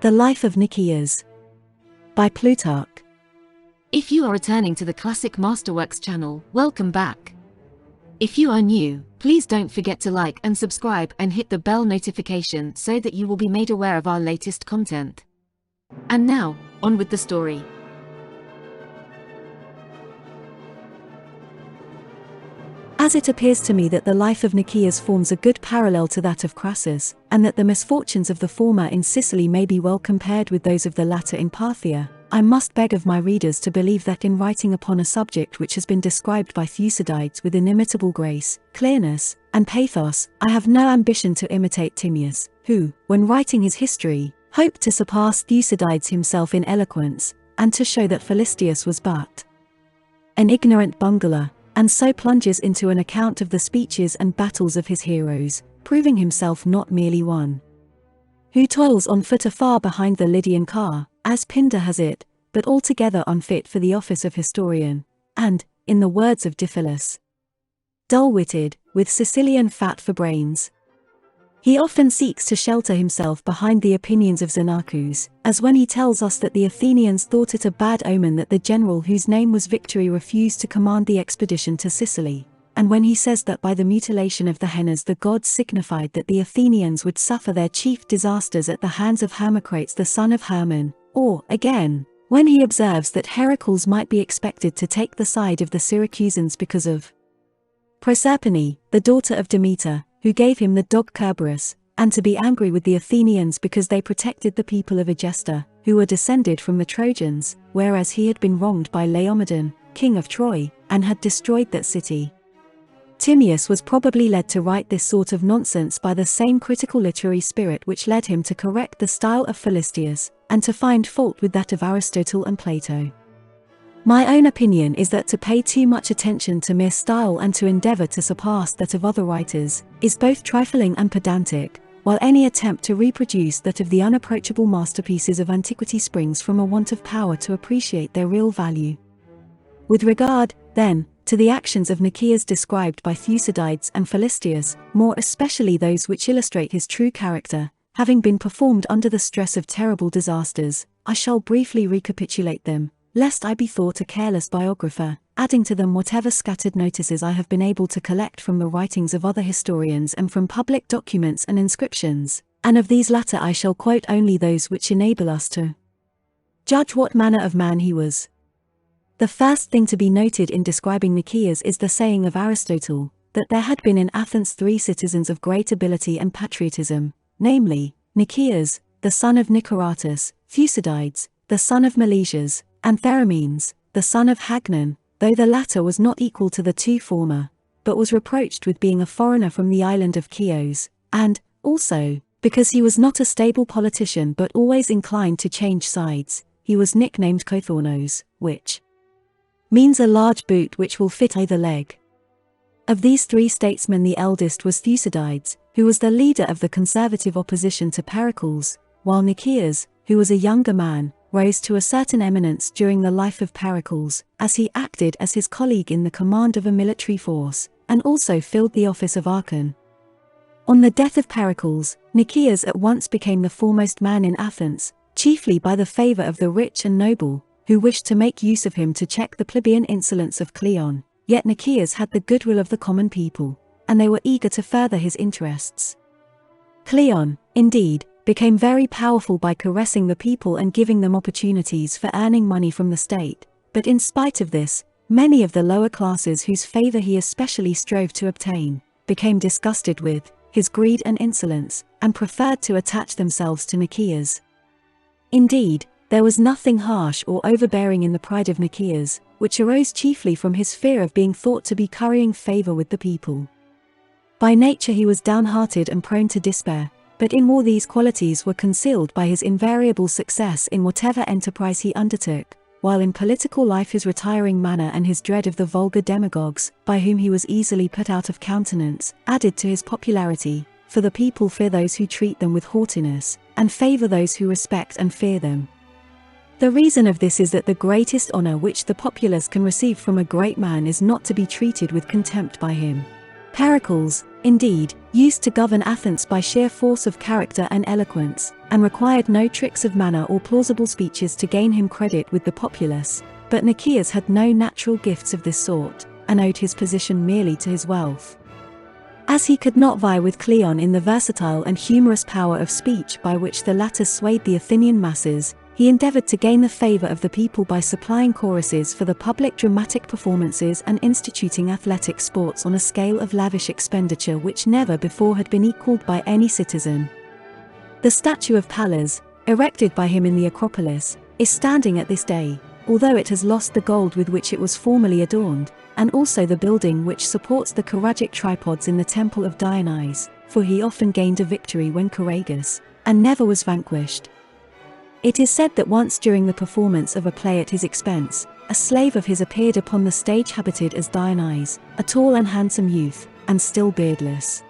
The Life of Nikias by Plutarch. If you are returning to the Classic Masterworks channel, welcome back. If you are new, please don't forget to like and subscribe and hit the bell notification so that you will be made aware of our latest content. And now, on with the story. As it appears to me that the life of Nikias forms a good parallel to that of Crassus, and that the misfortunes of the former in Sicily may be well compared with those of the latter in Parthia, I must beg of my readers to believe that in writing upon a subject which has been described by Thucydides with inimitable grace, clearness, and pathos, I have no ambition to imitate Timaeus, who, when writing his history, hoped to surpass Thucydides himself in eloquence, and to show that Philistus was but an ignorant bungler, and so plunges into an account of the speeches and battles of his heroes, proving himself not merely one who toils on foot afar behind the Lydian car, as Pindar has it, but altogether unfit for the office of historian, and, in the words of Diphilus, dull-witted, with Sicilian fat for brains. He often seeks to shelter himself behind the opinions of Xenarchus, as when he tells us that the Athenians thought it a bad omen that the general whose name was Victory refused to command the expedition to Sicily, and when he says that by the mutilation of the Hennas the gods signified that the Athenians would suffer their chief disasters at the hands of Hermocrates the son of Hermon, or, again, when he observes that Pericles might be expected to take the side of the Syracusans because of Proserpine, the daughter of Demeter, who gave him the dog Cerberus, and to be angry with the Athenians because they protected the people of Egesta, who were descended from the Trojans, whereas he had been wronged by Laomedon, king of Troy, and had destroyed that city. Timaeus was probably led to write this sort of nonsense by the same critical literary spirit which led him to correct the style of Philistus, and to find fault with that of Aristotle and Plato. My own opinion is that to pay too much attention to mere style and to endeavor to surpass that of other writers, is both trifling and pedantic, while any attempt to reproduce that of the unapproachable masterpieces of antiquity springs from a want of power to appreciate their real value. With regard, then, to the actions of Nikias described by Thucydides and Philistus, more especially those which illustrate his true character, having been performed under the stress of terrible disasters, I shall briefly recapitulate them, lest I be thought a careless biographer, adding to them whatever scattered notices I have been able to collect from the writings of other historians and from public documents and inscriptions, and of these latter I shall quote only those which enable us to judge what manner of man he was. The first thing to be noted in describing Nikias is the saying of Aristotle, that there had been in Athens 3 citizens of great ability and patriotism, namely, Nikias, the son of Niceratus, Thucydides, the son of Milesias, and Theramenes, the son of Hagnon, though the latter was not equal to the two former, but was reproached with being a foreigner from the island of Chios, and, also, because he was not a stable politician but always inclined to change sides, he was nicknamed Kothornos, which means a large boot which will fit either leg. Of these 3 statesmen the eldest was Thucydides, who was the leader of the conservative opposition to Pericles, while Nikias, who was a younger man, rose to a certain eminence during the life of Pericles, as he acted as his colleague in the command of a military force, and also filled the office of archon. On the death of Pericles, Nikias at once became the foremost man in Athens, chiefly by the favor of the rich and noble, who wished to make use of him to check the plebeian insolence of Cleon, yet Nikias had the goodwill of the common people, and they were eager to further his interests. Cleon, indeed, became very powerful by caressing the people and giving them opportunities for earning money from the state, but in spite of this, many of the lower classes whose favor he especially strove to obtain, became disgusted with his greed and insolence, and preferred to attach themselves to Nikias. Indeed, there was nothing harsh or overbearing in the pride of Nikias, which arose chiefly from his fear of being thought to be currying favor with the people. By nature he was downhearted and prone to despair, but in war these qualities were concealed by his invariable success in whatever enterprise he undertook, while in political life his retiring manner and his dread of the vulgar demagogues, by whom he was easily put out of countenance, added to his popularity, for the people fear those who treat them with haughtiness, and favor those who respect and fear them. The reason of this is that the greatest honor which the populace can receive from a great man is not to be treated with contempt by him. Pericles, indeed, used to govern Athens by sheer force of character and eloquence, and required no tricks of manner or plausible speeches to gain him credit with the populace, but Nikias had no natural gifts of this sort, and owed his position merely to his wealth. As he could not vie with Cleon in the versatile and humorous power of speech by which the latter swayed the Athenian masses, he endeavored to gain the favor of the people by supplying choruses for the public dramatic performances and instituting athletic sports on a scale of lavish expenditure which never before had been equaled by any citizen. The statue of Pallas, erected by him in the Acropolis, is standing at this day, although it has lost the gold with which it was formerly adorned, and also the building which supports the choragic tripods in the temple of Dionysus, for he often gained a victory when courageous, and never was vanquished. It is said that once during the performance of a play at his expense, a slave of his appeared upon the stage habited as Dionysus, a tall and handsome youth, and still beardless.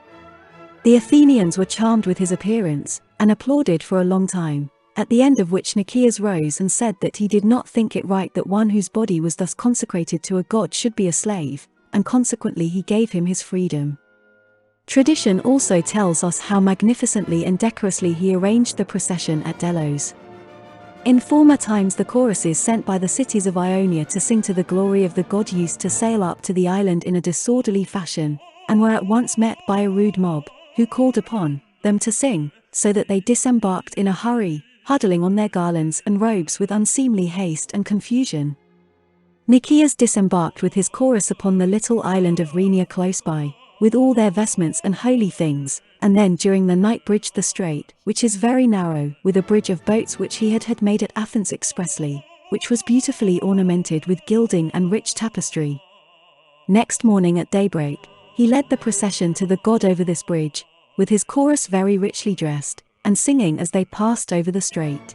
The Athenians were charmed with his appearance, and applauded for a long time, at the end of which Nikias rose and said that he did not think it right that one whose body was thus consecrated to a god should be a slave, and consequently he gave him his freedom. Tradition also tells us how magnificently and decorously he arranged the procession at Delos. In former times the choruses sent by the cities of Ionia to sing to the glory of the god used to sail up to the island in a disorderly fashion, and were at once met by a rude mob, who called upon them to sing, so that they disembarked in a hurry, huddling on their garlands and robes with unseemly haste and confusion. Nikias disembarked with his chorus upon the little island of Rhenia close by, with all their vestments and holy things, and then during the night bridged the strait, which is very narrow, with a bridge of boats which he had made at Athens expressly, which was beautifully ornamented with gilding and rich tapestry. Next morning at daybreak, he led the procession to the god over this bridge, with his chorus very richly dressed, and singing as they passed over the strait.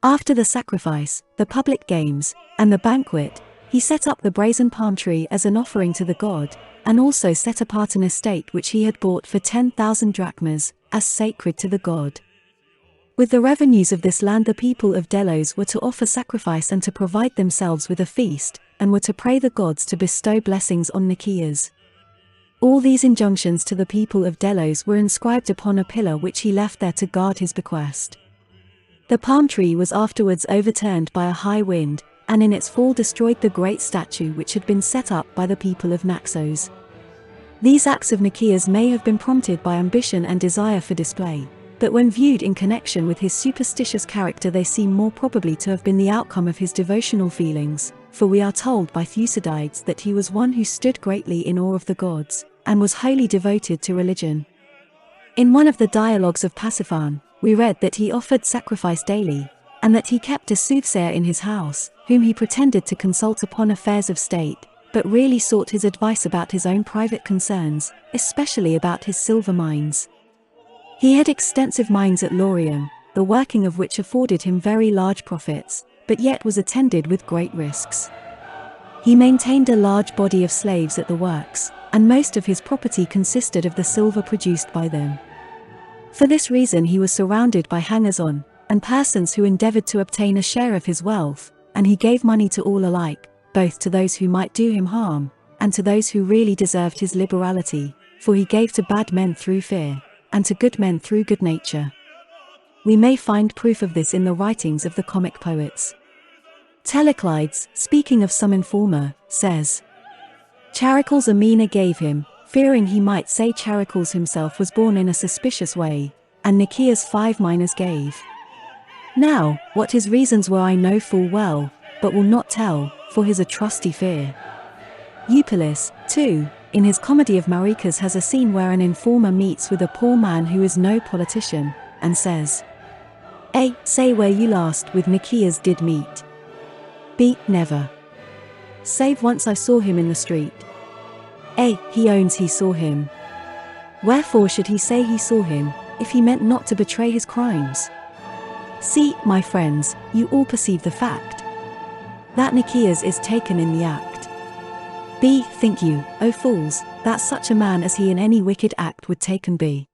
After the sacrifice, the public games, and the banquet, he set up the brazen palm tree as an offering to the god, and also set apart an estate which he had bought for 10,000 drachmas, as sacred to the god. With the revenues of this land the people of Delos were to offer sacrifice and to provide themselves with a feast, and were to pray the gods to bestow blessings on Nikias. All these injunctions to the people of Delos were inscribed upon a pillar which he left there to guard his bequest. The palm tree was afterwards overturned by a high wind, and in its fall destroyed the great statue which had been set up by the people of Naxos. These acts of Nikias may have been prompted by ambition and desire for display, but when viewed in connection with his superstitious character they seem more probably to have been the outcome of his devotional feelings, for we are told by Thucydides that he was one who stood greatly in awe of the gods, and was wholly devoted to religion. In one of the dialogues of Pasiphae, we read that he offered sacrifice daily, and that he kept a soothsayer in his house, whom he pretended to consult upon affairs of state, but really sought his advice about his own private concerns, especially about his silver mines. He had extensive mines at Laurium, the working of which afforded him very large profits, but yet was attended with great risks. He maintained a large body of slaves at the works, and most of his property consisted of the silver produced by them. For this reason he was surrounded by hangers-on, and persons who endeavored to obtain a share of his wealth, and he gave money to all alike, both to those who might do him harm, and to those who really deserved his liberality, for he gave to bad men through fear, and to good men through good nature. We may find proof of this in the writings of the comic poets. Teleclides, speaking of some informer, says, Pericles a mina gave him, fearing he might say Pericles himself was born in a suspicious way, and Nikias 5 minas gave. Now, what his reasons were I know full well, but will not tell, for his a trusty fear. Eupolis, too, in his comedy of Maricas has a scene where an informer meets with a poor man who is no politician, and says, A. Say where you last with Nikias did meet. B. Never. Save once I saw him in the street. A. He owns he saw him. Wherefore should he say he saw him, if he meant not to betray his crimes? See, my friends, you all perceive the fact, that Nikias is taken in the act. B. Think you, O fools, that such a man as he in any wicked act would taken be?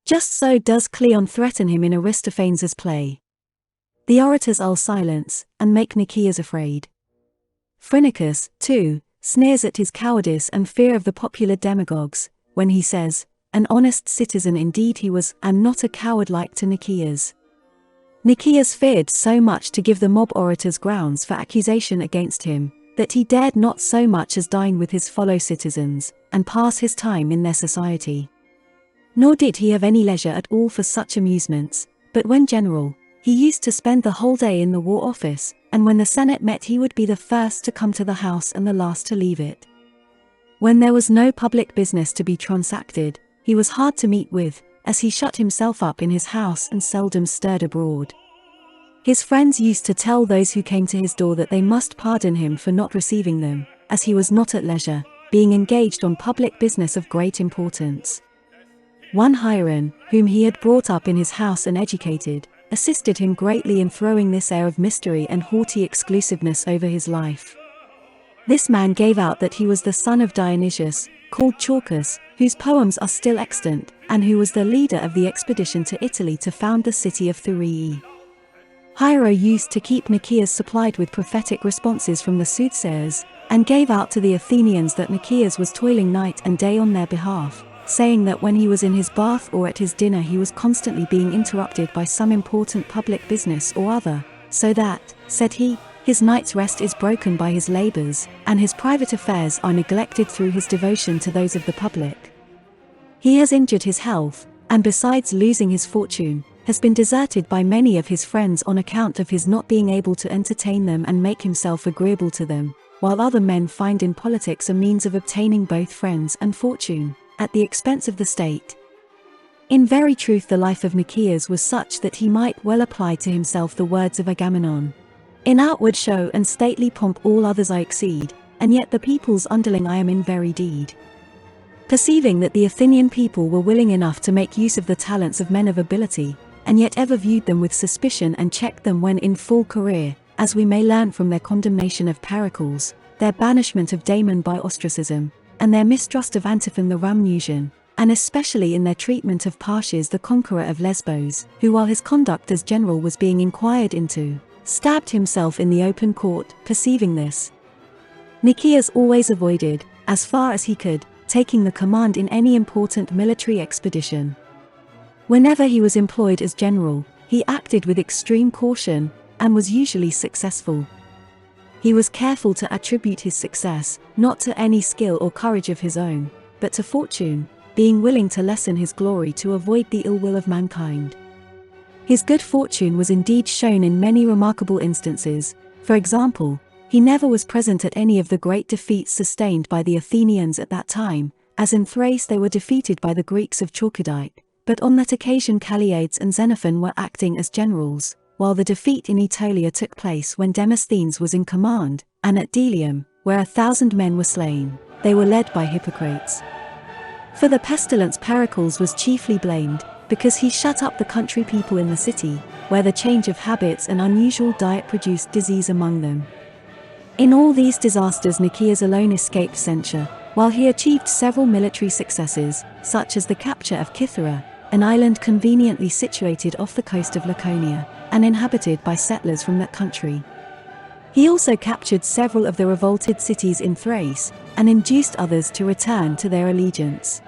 Just so does Cleon threaten him in Aristophanes' play. The orators all silence, and make Nikias afraid. Phrynichus, too, sneers at his cowardice and fear of the popular demagogues, when he says, "An honest citizen indeed he was, and not a coward like to Nikias." Nikias feared so much to give the mob orators grounds for accusation against him, that he dared not so much as dine with his fellow citizens, and pass his time in their society. Nor did he have any leisure at all for such amusements, but when general, he used to spend the whole day in the war office, and when the Senate met he would be the first to come to the house and the last to leave it. When there was no public business to be transacted, he was hard to meet with, as he shut himself up in his house and seldom stirred abroad. His friends used to tell those who came to his door that they must pardon him for not receiving them, as he was not at leisure, being engaged on public business of great importance. One Hieron, whom he had brought up in his house and educated, assisted him greatly in throwing this air of mystery and haughty exclusiveness over his life. This man gave out that he was the son of Dionysius, called Chalcus, whose poems are still extant, and who was the leader of the expedition to Italy to found the city of Thurii. Hiero used to keep Nikias supplied with prophetic responses from the soothsayers, and gave out to the Athenians that Nikias was toiling night and day on their behalf, saying that when he was in his bath or at his dinner he was constantly being interrupted by some important public business or other, so that, said he, his night's rest is broken by his labors, and his private affairs are neglected through his devotion to those of the public. He has injured his health, and besides losing his fortune, has been deserted by many of his friends on account of his not being able to entertain them and make himself agreeable to them, while other men find in politics a means of obtaining both friends and fortune, at the expense of the state. In very truth the life of Nikias was such that he might well apply to himself the words of Agamemnon. In outward show and stately pomp all others I exceed, and yet the people's underling I am in very deed. Perceiving that the Athenian people were willing enough to make use of the talents of men of ability, and yet ever viewed them with suspicion and checked them when in full career, as we may learn from their condemnation of Pericles, their banishment of Damon by ostracism, and their mistrust of Antiphon the Rhamnusian, and especially in their treatment of Parches the conqueror of Lesbos, who while his conduct as general was being inquired into, stabbed himself in the open court. Perceiving this, Nikias always avoided, as far as he could, taking the command in any important military expedition. Whenever he was employed as general, he acted with extreme caution, and was usually successful. He was careful to attribute his success, not to any skill or courage of his own, but to fortune, being willing to lessen his glory to avoid the ill will of mankind. His good fortune was indeed shown in many remarkable instances. For example, he never was present at any of the great defeats sustained by the Athenians at that time, as in Thrace they were defeated by the Greeks of Chalkidike. But on that occasion Calliades and Xenophon were acting as generals, while the defeat in Aetolia took place when Demosthenes was in command, and at Delium, where 1,000 men were slain, they were led by Hippocrates. For the pestilence Pericles was chiefly blamed, because he shut up the country people in the city, where the change of habits and unusual diet produced disease among them. In all these disasters Nikias alone escaped censure, while he achieved several military successes, such as the capture of Cythera, an island conveniently situated off the coast of Laconia, and inhabited by settlers from that country. He also captured several of the revolted cities in Thrace, and induced others to return to their allegiance.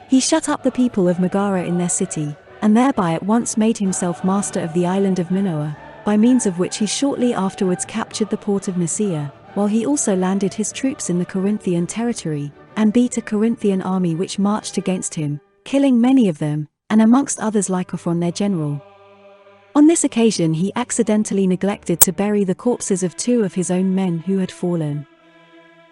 He shut up the people of Megara in their city, and thereby at once made himself master of the island of Minoa, by means of which he shortly afterwards captured the port of Nicaea, while he also landed his troops in the Corinthian territory, and beat a Corinthian army which marched against him, killing many of them, and amongst others Lycophron their general. On this occasion he accidentally neglected to bury the corpses of 2 of his own men who had fallen.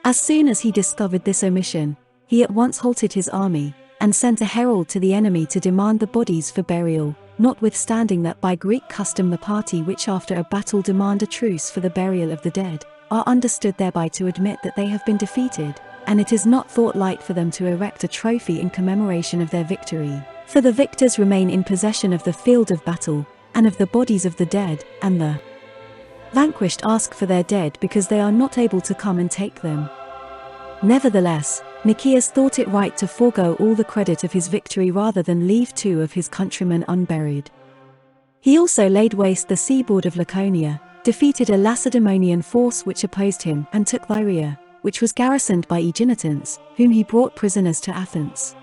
As soon as he discovered this omission, he at once halted his army, and sent a herald to the enemy to demand the bodies for burial, notwithstanding that by Greek custom the party which after a battle demand a truce for the burial of the dead, are understood thereby to admit that they have been defeated, and it is not thought light for them to erect a trophy in commemoration of their victory, for the victors remain in possession of the field of battle, and of the bodies of the dead, and the vanquished ask for their dead because they are not able to come and take them. Nevertheless, Nikias thought it right to forego all the credit of his victory rather than leave 2 of his countrymen unburied. He also laid waste the seaboard of Laconia, defeated a Lacedaemonian force which opposed him, and took Thyrea, which was garrisoned by Aeginetans, whom he brought prisoners to Athens.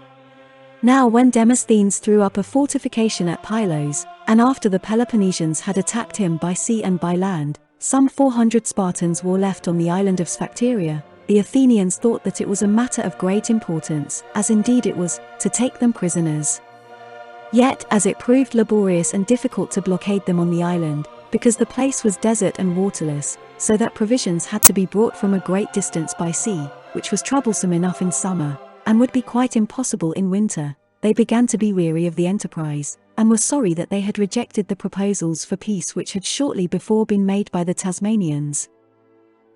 Now when Demosthenes threw up a fortification at Pylos, and after the Peloponnesians had attacked him by sea and by land, some 400 Spartans were left on the island of Sphacteria, the Athenians thought that it was a matter of great importance, as indeed it was, to take them prisoners. Yet, as it proved laborious and difficult to blockade them on the island, because the place was desert and waterless, so that provisions had to be brought from a great distance by sea, which was troublesome enough in summer, and would be quite impossible in winter, they began to be weary of the enterprise, and were sorry that they had rejected the proposals for peace which had shortly before been made by the Tasmanians.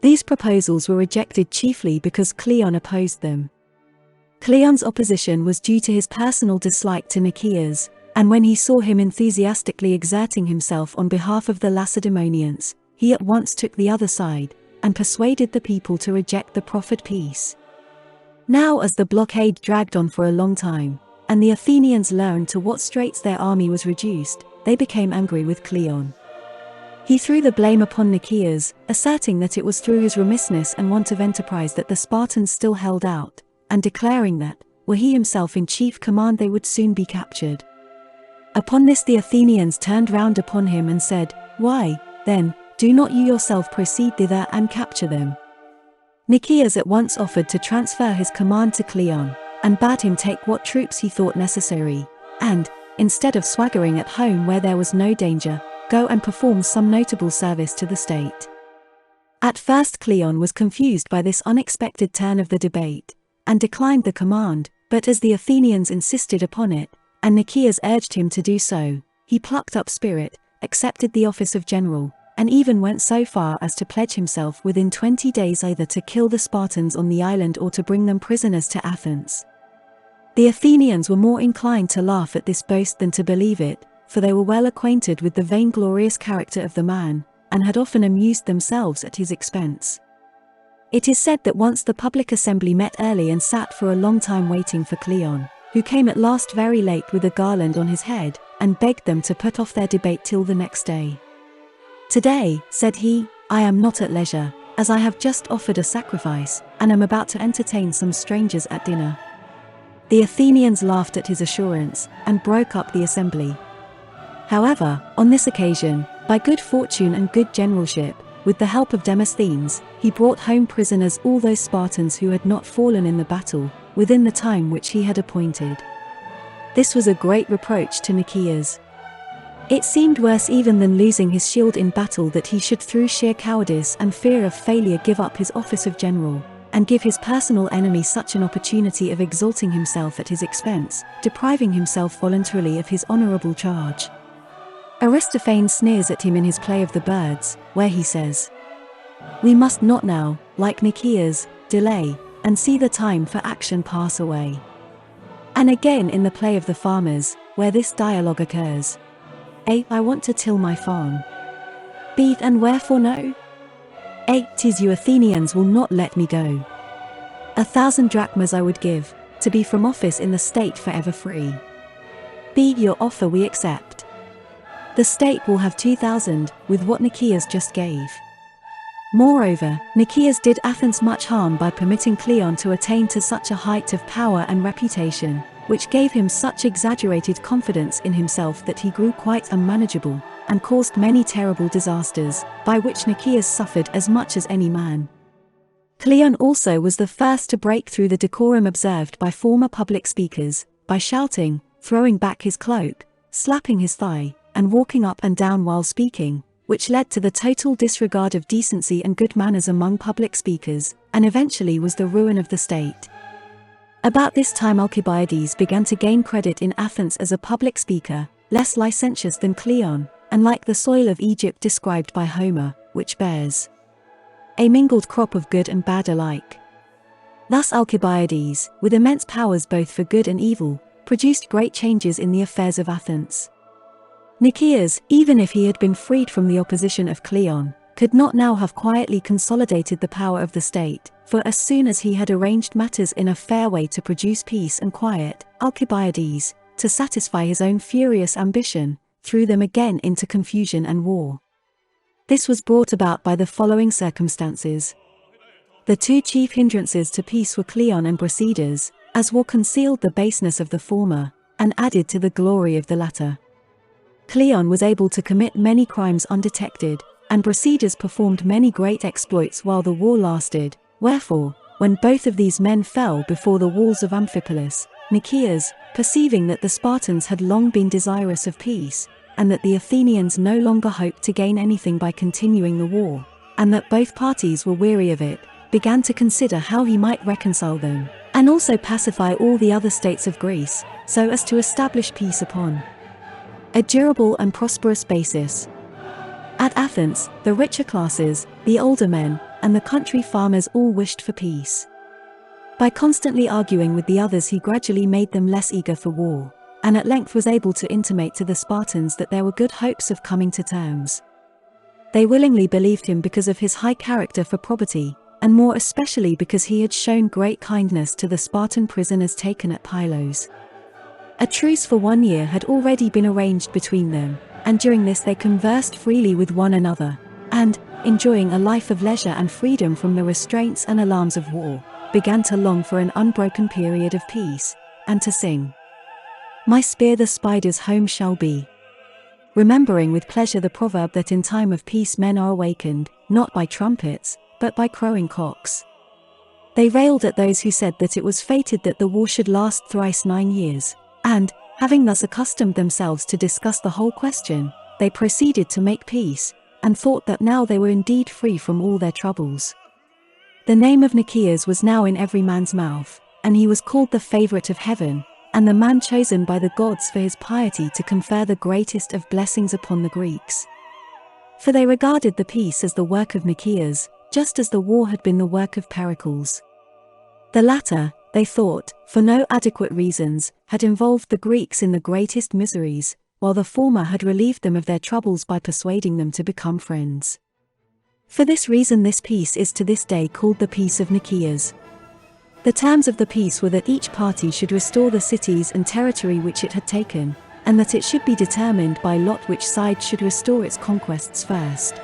These proposals were rejected chiefly because Cleon opposed them. Cleon's opposition was due to his personal dislike to Nikias, and when he saw him enthusiastically exerting himself on behalf of the Lacedaemonians, he at once took the other side, and persuaded the people to reject the proffered peace. Now as the blockade dragged on for a long time, and the Athenians learned to what straits their army was reduced, they became angry with Cleon. He threw the blame upon Nikias, asserting that it was through his remissness and want of enterprise that the Spartans still held out, and declaring that, were he himself in chief command they would soon be captured. Upon this the Athenians turned round upon him and said, "Why, then, do not you yourself proceed thither and capture them?" Nikias at once offered to transfer his command to Cleon, and bade him take what troops he thought necessary, and, instead of swaggering at home where there was no danger, go and perform some notable service to the state. At first Cleon was confused by this unexpected turn of the debate, and declined the command, but as the Athenians insisted upon it, and Nikias urged him to do so, he plucked up spirit, accepted the office of general, and even went so far as to pledge himself within 20 days either to kill the Spartans on the island or to bring them prisoners to Athens. The Athenians were more inclined to laugh at this boast than to believe it, for they were well acquainted with the vainglorious character of the man, and had often amused themselves at his expense. It is said that once the public assembly met early and sat for a long time waiting for Cleon, who came at last very late with a garland on his head, and begged them to put off their debate till the next day. "Today," said he, "I am not at leisure, as I have just offered a sacrifice, and am about to entertain some strangers at dinner." The Athenians laughed at his assurance, and broke up the assembly. However, on this occasion, by good fortune and good generalship, with the help of Demosthenes, he brought home prisoners all those Spartans who had not fallen in the battle, within the time which he had appointed. This was a great reproach to Nikias. It seemed worse even than losing his shield in battle that he should through sheer cowardice and fear of failure give up his office of general, and give his personal enemy such an opportunity of exalting himself at his expense, depriving himself voluntarily of his honourable charge. Aristophanes sneers at him in his play of the birds, where he says, "We must not now, like Nikias, delay, and see the time for action pass away." And again in the play of the farmers, where this dialogue occurs. A. I want to till my farm. B. And wherefore no? A. 'Tis you Athenians will not let me go. 1,000 drachmas I would give, to be from office in the state forever free. B. Your offer we accept. The state will have 2,000, with what Nikias just gave. Moreover, Nikias did Athens much harm by permitting Cleon to attain to such a height of power and reputation, which gave him such exaggerated confidence in himself that he grew quite unmanageable, and caused many terrible disasters, by which Nikias suffered as much as any man. Cleon also was the first to break through the decorum observed by former public speakers, by shouting, throwing back his cloak, slapping his thigh, and walking up and down while speaking, which led to the total disregard of decency and good manners among public speakers, and eventually was the ruin of the state. About this time Alcibiades began to gain credit in Athens as a public speaker, less licentious than Cleon, and like the soil of Egypt described by Homer, which bears a mingled crop of good and bad alike. Thus Alcibiades, with immense powers both for good and evil, produced great changes in the affairs of Athens. Nikias, even if he had been freed from the opposition of Cleon, could not now have quietly consolidated the power of the state, for as soon as he had arranged matters in a fair way to produce peace and quiet, Alcibiades, to satisfy his own furious ambition, threw them again into confusion and war. This was brought about by the following circumstances. The two chief hindrances to peace were Cleon and Brasidas, as war concealed the baseness of the former, and added to the glory of the latter. Cleon was able to commit many crimes undetected, and Brasidas performed many great exploits while the war lasted. Wherefore, when both of these men fell before the walls of Amphipolis, Nikias, perceiving that the Spartans had long been desirous of peace, and that the Athenians no longer hoped to gain anything by continuing the war, and that both parties were weary of it, began to consider how he might reconcile them, and also pacify all the other states of Greece, so as to establish peace upon a durable and prosperous basis. At Athens, the richer classes, the older men, and the country farmers all wished for peace. By constantly arguing with the others, he gradually made them less eager for war, and at length was able to intimate to the Spartans that there were good hopes of coming to terms. They willingly believed him because of his high character for probity, and more especially because he had shown great kindness to the Spartan prisoners taken at Pylos. A truce for 1 year had already been arranged between them, and during this they conversed freely with one another, and, enjoying a life of leisure and freedom from the restraints and alarms of war, began to long for an unbroken period of peace, and to sing, "My spear the spider's home shall be," remembering with pleasure the proverb that in time of peace men are awakened, not by trumpets, but by crowing cocks. They railed at those who said that it was fated that the war should last thrice 9 years, and, having thus accustomed themselves to discuss the whole question, they proceeded to make peace, and thought that now they were indeed free from all their troubles. The name of Nikias was now in every man's mouth, and he was called the favourite of heaven, and the man chosen by the gods for his piety to confer the greatest of blessings upon the Greeks. For they regarded the peace as the work of Nikias, just as the war had been the work of Pericles. The latter, they thought, for no adequate reasons, had involved the Greeks in the greatest miseries, while the former had relieved them of their troubles by persuading them to become friends. For this reason this peace is to this day called the Peace of Nicias. The terms of the peace were that each party should restore the cities and territory which it had taken, and that it should be determined by lot which side should restore its conquests first.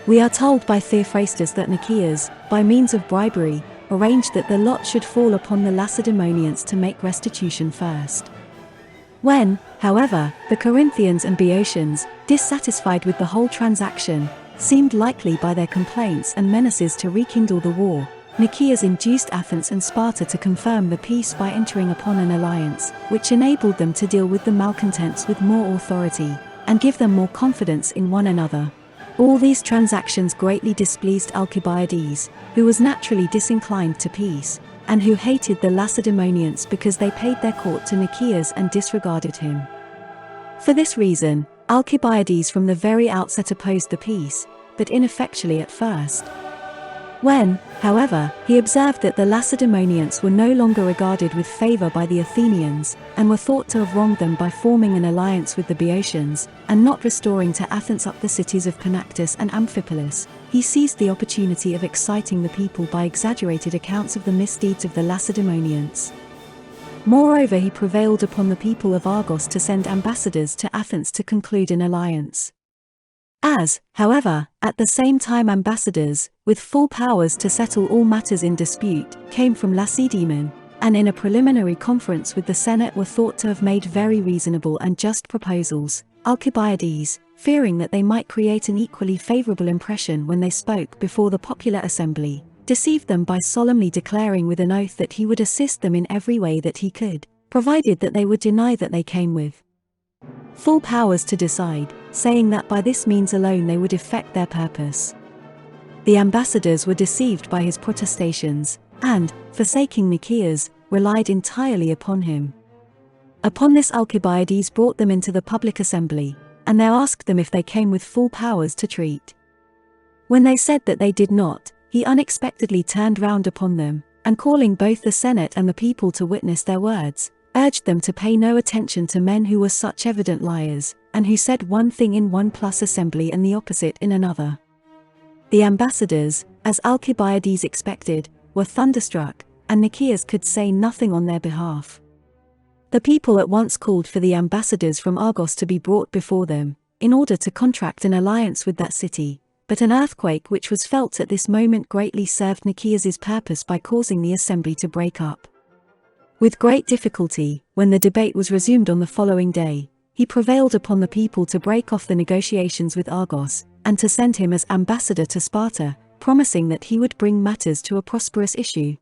We are told by Theophrastus that Nikias, by means of bribery, arranged that the lot should fall upon the Lacedaemonians to make restitution first. When, however, the Corinthians and Boeotians, dissatisfied with the whole transaction, seemed likely by their complaints and menaces to rekindle the war, Nikias induced Athens and Sparta to confirm the peace by entering upon an alliance, which enabled them to deal with the malcontents with more authority, and give them more confidence in one another. All these transactions greatly displeased Alcibiades, who was naturally disinclined to peace, and who hated the Lacedaemonians because they paid their court to Nikias and disregarded him. For this reason, Alcibiades from the very outset opposed the peace, but ineffectually at first. When, however, he observed that the Lacedaemonians were no longer regarded with favour by the Athenians, and were thought to have wronged them by forming an alliance with the Boeotians, and not restoring to Athens up the cities of Panactus and Amphipolis, he seized the opportunity of exciting the people by exaggerated accounts of the misdeeds of the Lacedaemonians. Moreover, he prevailed upon the people of Argos to send ambassadors to Athens to conclude an alliance. As, however, at the same time ambassadors, with full powers to settle all matters in dispute, came from Lacedaemon, and in a preliminary conference with the Senate were thought to have made very reasonable and just proposals, Alcibiades, fearing that they might create an equally favourable impression when they spoke before the popular assembly, deceived them by solemnly declaring with an oath that he would assist them in every way that he could, provided that they would deny that they came with full powers to decide, saying that by this means alone they would effect their purpose. The ambassadors were deceived by his protestations, and, forsaking Nikias, relied entirely upon him. Upon this Alcibiades brought them into the public assembly, and there asked them if they came with full powers to treat. When they said that they did not, he unexpectedly turned round upon them, and calling both the Senate and the people to witness their words, urged them to pay no attention to men who were such evident liars, and who said one thing in one plus assembly and the opposite in another. The ambassadors, as Alcibiades expected, were thunderstruck, and Nikias could say nothing on their behalf. The people at once called for the ambassadors from Argos to be brought before them, in order to contract an alliance with that city, but an earthquake which was felt at this moment greatly served Nikias's purpose by causing the assembly to break up. With great difficulty, when the debate was resumed on the following day, he prevailed upon the people to break off the negotiations with Argos, and to send him as ambassador to Sparta, promising that he would bring matters to a prosperous issue.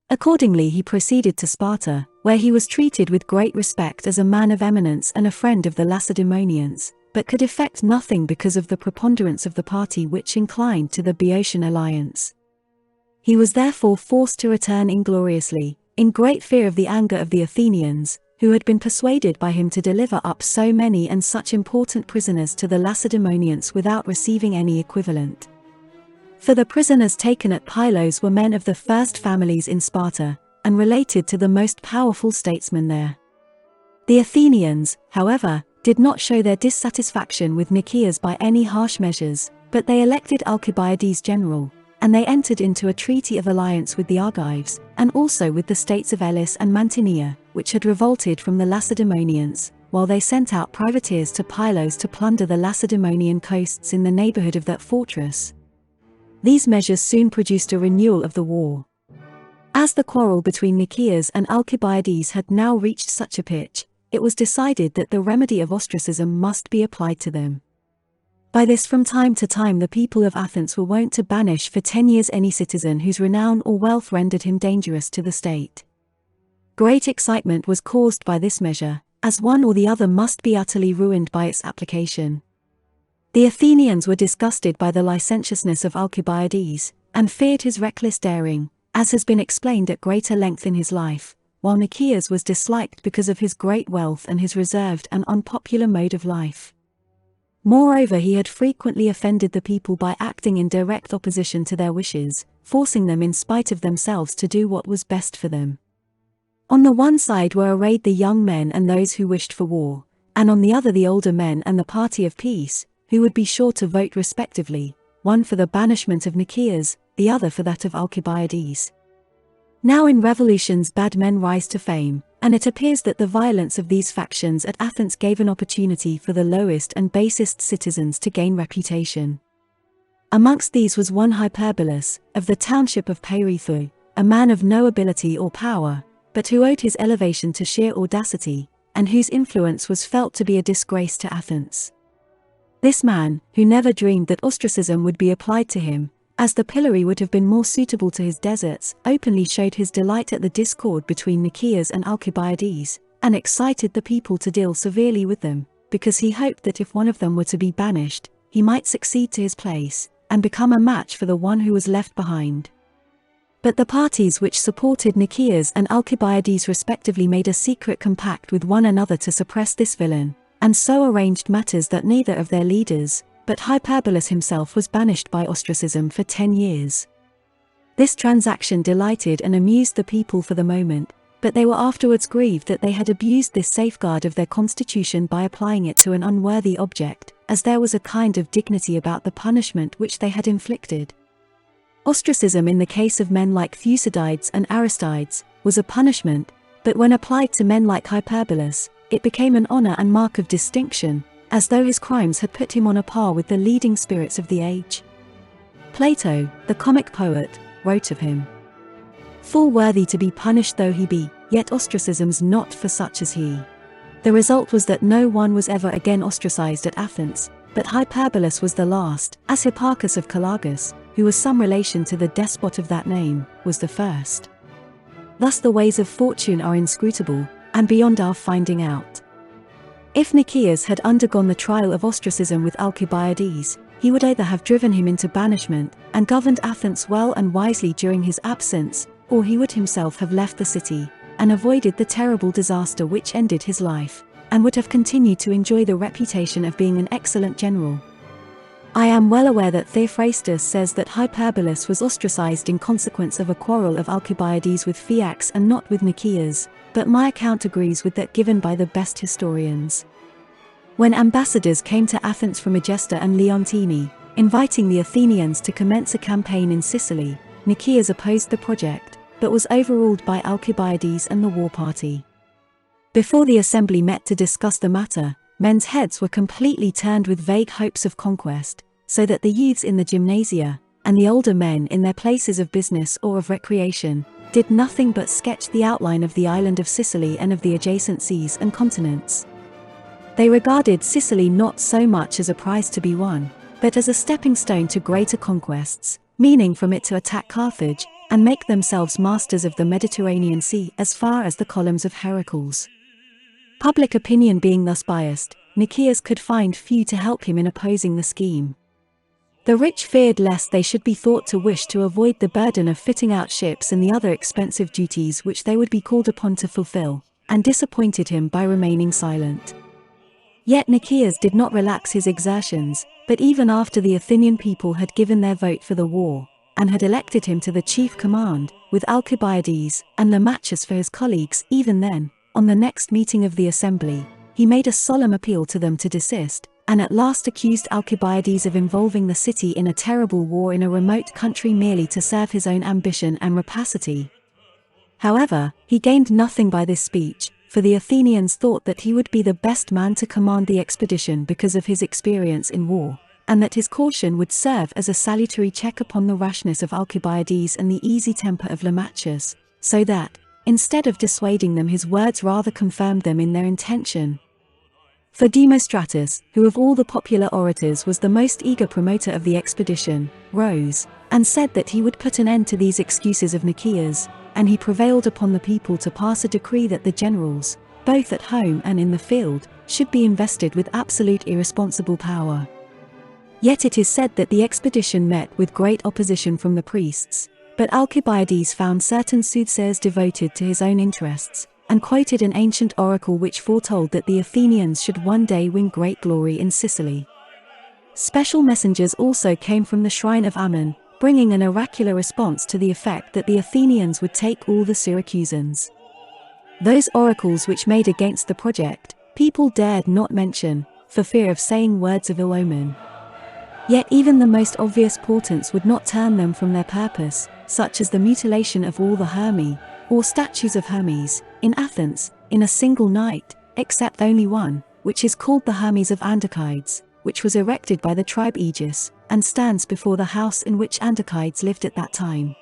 Accordingly he proceeded to Sparta, where he was treated with great respect as a man of eminence and a friend of the Lacedaemonians, but could effect nothing because of the preponderance of the party which inclined to the Boeotian alliance. He was therefore forced to return ingloriously, in great fear of the anger of the Athenians, who had been persuaded by him to deliver up so many and such important prisoners to the Lacedaemonians without receiving any equivalent. For the prisoners taken at Pylos were men of the first families in Sparta, and related to the most powerful statesmen there. The Athenians, however, did not show their dissatisfaction with Nikias by any harsh measures, but they elected Alcibiades general, and they entered into a treaty of alliance with the Argives, and also with the states of Elis and Mantinea, which had revolted from the Lacedaemonians, while they sent out privateers to Pylos to plunder the Lacedaemonian coasts in the neighborhood of that fortress. These measures soon produced a renewal of the war. As the quarrel between Nikias and Alcibiades had now reached such a pitch, it was decided that the remedy of ostracism must be applied to them. By this from time to time the people of Athens were wont to banish for 10 years any citizen whose renown or wealth rendered him dangerous to the state. Great excitement was caused by this measure, as one or the other must be utterly ruined by its application. The Athenians were disgusted by the licentiousness of Alcibiades, and feared his reckless daring, as has been explained at greater length in his life, while Nikias was disliked because of his great wealth and his reserved and unpopular mode of life. Moreover, he had frequently offended the people by acting in direct opposition to their wishes, forcing them in spite of themselves to do what was best for them. On the one side were arrayed the young men and those who wished for war, and on the other the older men and the party of peace, who would be sure to vote respectively, one for the banishment of Nikias, the other for that of Alcibiades. Now in revolutions bad men rise to fame, and it appears that the violence of these factions at Athens gave an opportunity for the lowest and basest citizens to gain reputation. Amongst these was one Hyperbolus, of the township of Pericles, a man of no ability or power, but who owed his elevation to sheer audacity, and whose influence was felt to be a disgrace to Athens. This man, who never dreamed that ostracism would be applied to him, as the pillory would have been more suitable to his deserts, openly showed his delight at the discord between Nikias and Alcibiades, and excited the people to deal severely with them, because he hoped that if one of them were to be banished, he might succeed to his place, and become a match for the one who was left behind. But the parties which supported Nikias and Alcibiades respectively made a secret compact with one another to suppress this villain, and so arranged matters that neither of their leaders, but Hyperbolus himself, was banished by ostracism for 10 years. This transaction delighted and amused the people for the moment, but they were afterwards grieved that they had abused this safeguard of their constitution by applying it to an unworthy object, as there was a kind of dignity about the punishment which they had inflicted. Ostracism in the case of men like Thucydides and Aristides was a punishment, but when applied to men like Hyperbolus, it became an honor and mark of distinction, as though his crimes had put him on a par with the leading spirits of the age. Plato, the comic poet, wrote of him, "Full worthy to be punished though he be, yet ostracism's not for such as he." The result was that no one was ever again ostracized at Athens, but Hyperbolus was the last, as Hipparchus of Calagus, who was some relation to the despot of that name, was the first. Thus the ways of fortune are inscrutable, and beyond our finding out. If Nikias had undergone the trial of ostracism with Alcibiades, he would either have driven him into banishment, and governed Athens well and wisely during his absence, or he would himself have left the city, and avoided the terrible disaster which ended his life, and would have continued to enjoy the reputation of being an excellent general. I am well aware that Theophrastus says that Hyperbolus was ostracized in consequence of a quarrel of Alcibiades with Phaeax and not with Nikias, but my account agrees with that given by the best historians. When ambassadors came to Athens from Egesta and Leontini, inviting the Athenians to commence a campaign in Sicily, Nikias opposed the project, but was overruled by Alcibiades and the war party. Before the assembly met to discuss the matter, men's heads were completely turned with vague hopes of conquest, so that the youths in the gymnasia, and the older men in their places of business or of recreation, did nothing but sketch the outline of the island of Sicily and of the adjacent seas and continents. They regarded Sicily not so much as a prize to be won, but as a stepping stone to greater conquests, meaning from it to attack Carthage, and make themselves masters of the Mediterranean Sea as far as the columns of Pericles. Public opinion being thus biased, Nikias could find few to help him in opposing the scheme. The rich feared lest they should be thought to wish to avoid the burden of fitting out ships and the other expensive duties which they would be called upon to fulfill, and disappointed him by remaining silent. Yet Nikias did not relax his exertions, but even after the Athenian people had given their vote for the war, and had elected him to the chief command, with Alcibiades and Lamachus for his colleagues, even then, on the next meeting of the assembly, he made a solemn appeal to them to desist, and at last accused Alcibiades of involving the city in a terrible war in a remote country merely to serve his own ambition and rapacity. However, he gained nothing by this speech, for the Athenians thought that he would be the best man to command the expedition because of his experience in war, and that his caution would serve as a salutary check upon the rashness of Alcibiades and the easy temper of Lamachus, so that, instead of dissuading them, his words rather confirmed them in their intention. For Demostratus, who of all the popular orators was the most eager promoter of the expedition, rose, and said that he would put an end to these excuses of Nikias, and he prevailed upon the people to pass a decree that the generals, both at home and in the field, should be invested with absolute irresponsible power. Yet it is said that the expedition met with great opposition from the priests, but Alcibiades found certain soothsayers devoted to his own interests, and quoted an ancient oracle which foretold that the Athenians should one day win great glory in Sicily. Special messengers also came from the shrine of Ammon, bringing an oracular response to the effect that the Athenians would take all the Syracusans. Those oracles which made against the project, people dared not mention, for fear of saying words of ill omen. Yet even the most obvious portents would not turn them from their purpose, such as the mutilation of all the Hermi, or statues of Hermes, in Athens, in a single night, except only one, which is called the Hermes of Andacides, which was erected by the tribe Aegis, and stands before the house in which Andacides lived at that time.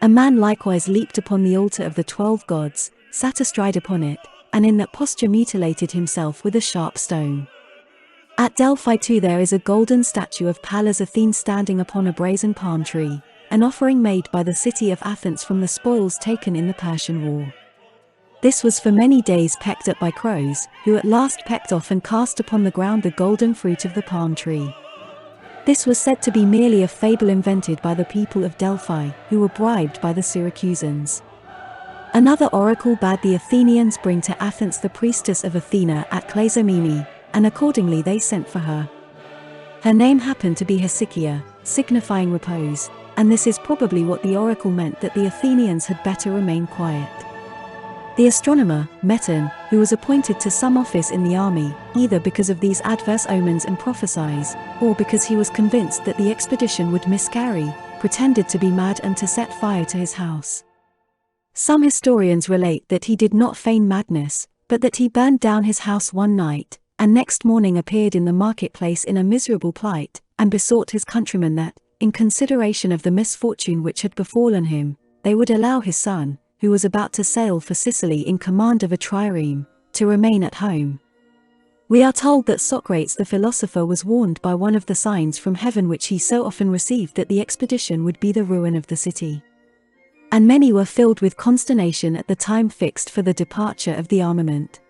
A man likewise leaped upon the altar of the 12 gods, sat astride upon it, and in that posture mutilated himself with a sharp stone. At Delphi too there is a golden statue of Pallas Athene standing upon a brazen palm tree, an offering made by the city of Athens from the spoils taken in the Persian War. This was for many days pecked at by crows, who at last pecked off and cast upon the ground the golden fruit of the palm tree. This was said to be merely a fable invented by the people of Delphi, who were bribed by the Syracusans. Another oracle bade the Athenians bring to Athens the priestess of Athena at Clazomene, and accordingly they sent for her. Her name happened to be Hesychia, signifying repose, and this is probably what the oracle meant, that the Athenians had better remain quiet. The astronomer, Meton, who was appointed to some office in the army, either because of these adverse omens and prophecies, or because he was convinced that the expedition would miscarry, pretended to be mad and to set fire to his house. Some historians relate that he did not feign madness, but that he burned down his house one night, and next morning appeared in the marketplace in a miserable plight, and besought his countrymen that, in consideration of the misfortune which had befallen him, they would allow his son, who was about to sail for Sicily in command of a trireme, to remain at home. We are told that Socrates the philosopher was warned by one of the signs from heaven which he so often received that the expedition would be the ruin of the city. And many were filled with consternation at the time fixed for the departure of the armament.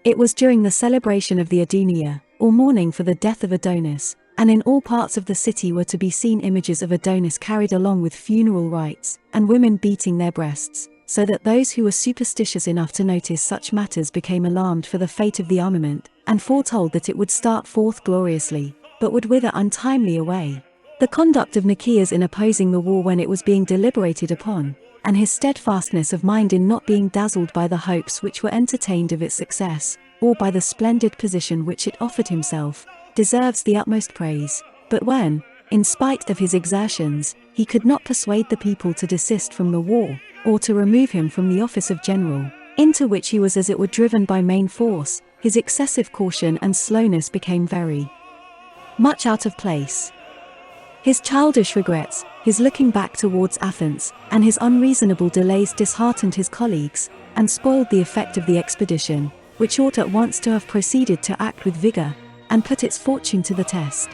It was during the celebration of the Adunia, or mourning for the death of Adonis, and in all parts of the city were to be seen images of Adonis carried along with funeral rites, and women beating their breasts, so that those who were superstitious enough to notice such matters became alarmed for the fate of the armament, and foretold that it would start forth gloriously, but would wither untimely away. The conduct of Nikias in opposing the war when it was being deliberated upon, and his steadfastness of mind in not being dazzled by the hopes which were entertained of its success, or by the splendid position which it offered himself, deserves the utmost praise. But when, in spite of his exertions, he could not persuade the people to desist from the war, or to remove him from the office of general, into which he was as it were driven by main force, his excessive caution and slowness became very much out of place. His childish regrets, his looking back towards Athens, and his unreasonable delays disheartened his colleagues, and spoiled the effect of the expedition, which ought at once to have proceeded to act with vigor, and put its fortune to the test.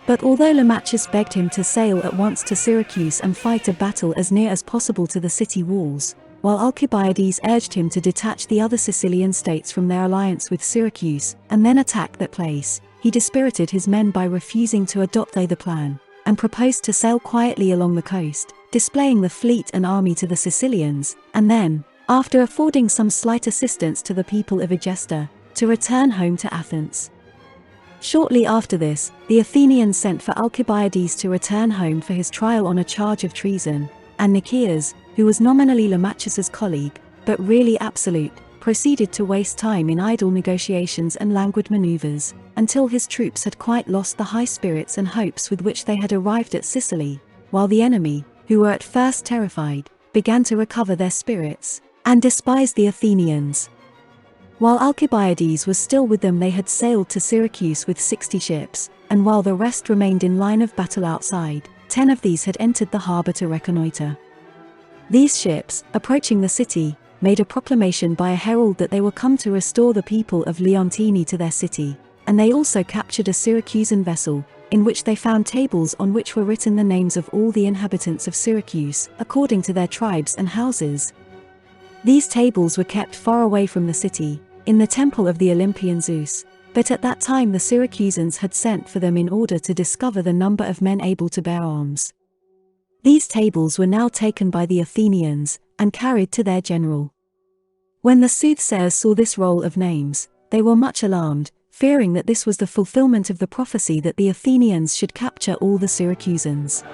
But although Lamachus begged him to sail at once to Syracuse and fight a battle as near as possible to the city walls, while Alcibiades urged him to detach the other Sicilian states from their alliance with Syracuse, and then attack that place, he dispirited his men by refusing to adopt the plan, and proposed to sail quietly along the coast, displaying the fleet and army to the Sicilians, and then, after affording some slight assistance to the people of Egesta, to return home to Athens. Shortly after this, the Athenians sent for Alcibiades to return home for his trial on a charge of treason, and Nikias, who was nominally Lamachus's colleague, but really absolute, proceeded to waste time in idle negotiations and languid maneuvers, until his troops had quite lost the high spirits and hopes with which they had arrived at Sicily, while the enemy, who were at first terrified, began to recover their spirits, and despised the Athenians. While Alcibiades was still with them, they had sailed to Syracuse with 60 ships, and while the rest remained in line of battle outside, 10 of these had entered the harbour to reconnoitre. These ships, approaching the city, made a proclamation by a herald that they were come to restore the people of Leontini to their city, and they also captured a Syracusan vessel, in which they found tables on which were written the names of all the inhabitants of Syracuse, according to their tribes and houses. These tables were kept far away from the city, in the temple of the Olympian Zeus, but at that time the Syracusans had sent for them in order to discover the number of men able to bear arms. These tables were now taken by the Athenians, and carried to their general. When the soothsayers saw this roll of names, they were much alarmed, fearing that this was the fulfillment of the prophecy that the Athenians should capture all the Syracusans.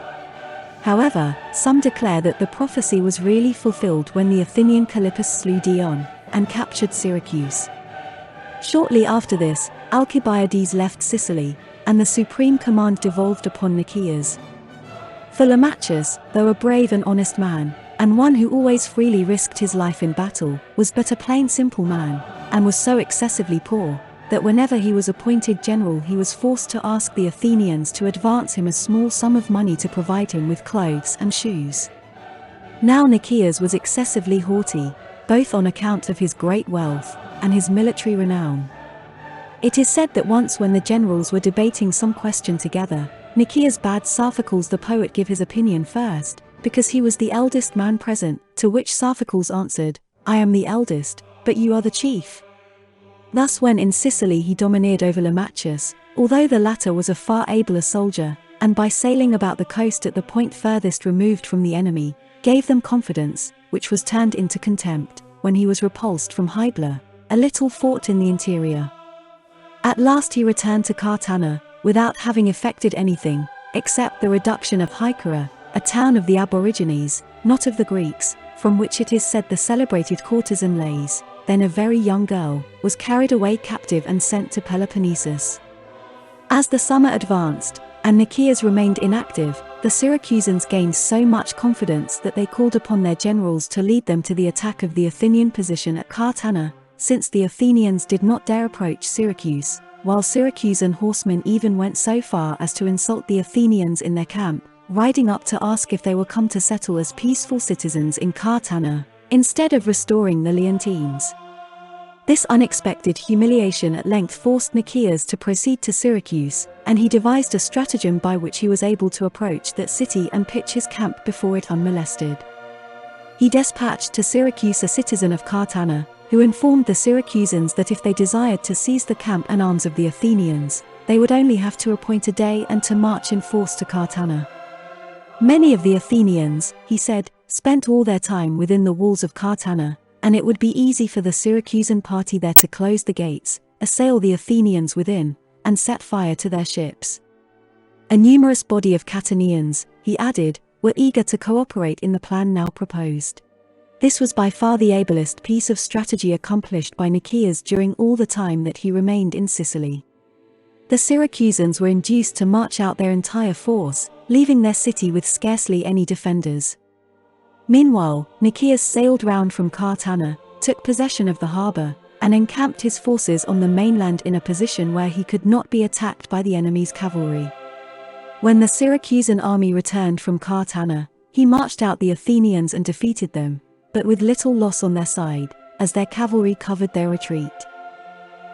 However, some declare that the prophecy was really fulfilled when the Athenian Callippus slew Dion, and captured Syracuse. Shortly after this, Alcibiades left Sicily, and the supreme command devolved upon Nikias. For Lamachus, though a brave and honest man, and one who always freely risked his life in battle, was but a plain simple man, and was so excessively poor, that whenever he was appointed general he was forced to ask the Athenians to advance him a small sum of money to provide him with clothes and shoes. Now Nikias was excessively haughty, both on account of his great wealth, and his military renown. It is said that once when the generals were debating some question together, Nikias bade Sophocles the poet give his opinion first, because he was the eldest man present, to which Sophocles answered, "I am the eldest, but you are the chief." Thus when in Sicily he domineered over Lamachus, although the latter was a far abler soldier, and by sailing about the coast at the point furthest removed from the enemy, gave them confidence, which was turned into contempt, when he was repulsed from Hybla, a little fort in the interior. At last he returned to Cartana, without having effected anything, except the reduction of Hycera, a town of the Aborigines, not of the Greeks, from which it is said the celebrated courtesan Lais, then a very young girl, was carried away captive and sent to Peloponnesus. As the summer advanced, and Nikias remained inactive, the Syracusans gained so much confidence that they called upon their generals to lead them to the attack of the Athenian position at Cartana, since the Athenians did not dare approach Syracuse, while Syracusan horsemen even went so far as to insult the Athenians in their camp, riding up to ask if they were come to settle as peaceful citizens in Cartana, instead of restoring the Leontines. This unexpected humiliation at length forced Nikias to proceed to Syracuse, and he devised a stratagem by which he was able to approach that city and pitch his camp before it unmolested. He dispatched to Syracuse a citizen of Cartana, who informed the Syracusans that if they desired to seize the camp and arms of the Athenians, they would only have to appoint a day and to march in force to Cartana. Many of the Athenians, he said, spent all their time within the walls of Cartana, and it would be easy for the Syracusan party there to close the gates, assail the Athenians within, and set fire to their ships. A numerous body of Catanians, he added, were eager to cooperate in the plan now proposed. This was by far the ablest piece of strategy accomplished by Nikias during all the time that he remained in Sicily. The Syracusans were induced to march out their entire force, leaving their city with scarcely any defenders. Meanwhile, Nikias sailed round from Cartana, took possession of the harbour, and encamped his forces on the mainland in a position where he could not be attacked by the enemy's cavalry. When the Syracusan army returned from Cartana, he marched out the Athenians and defeated them, but with little loss on their side, as their cavalry covered their retreat.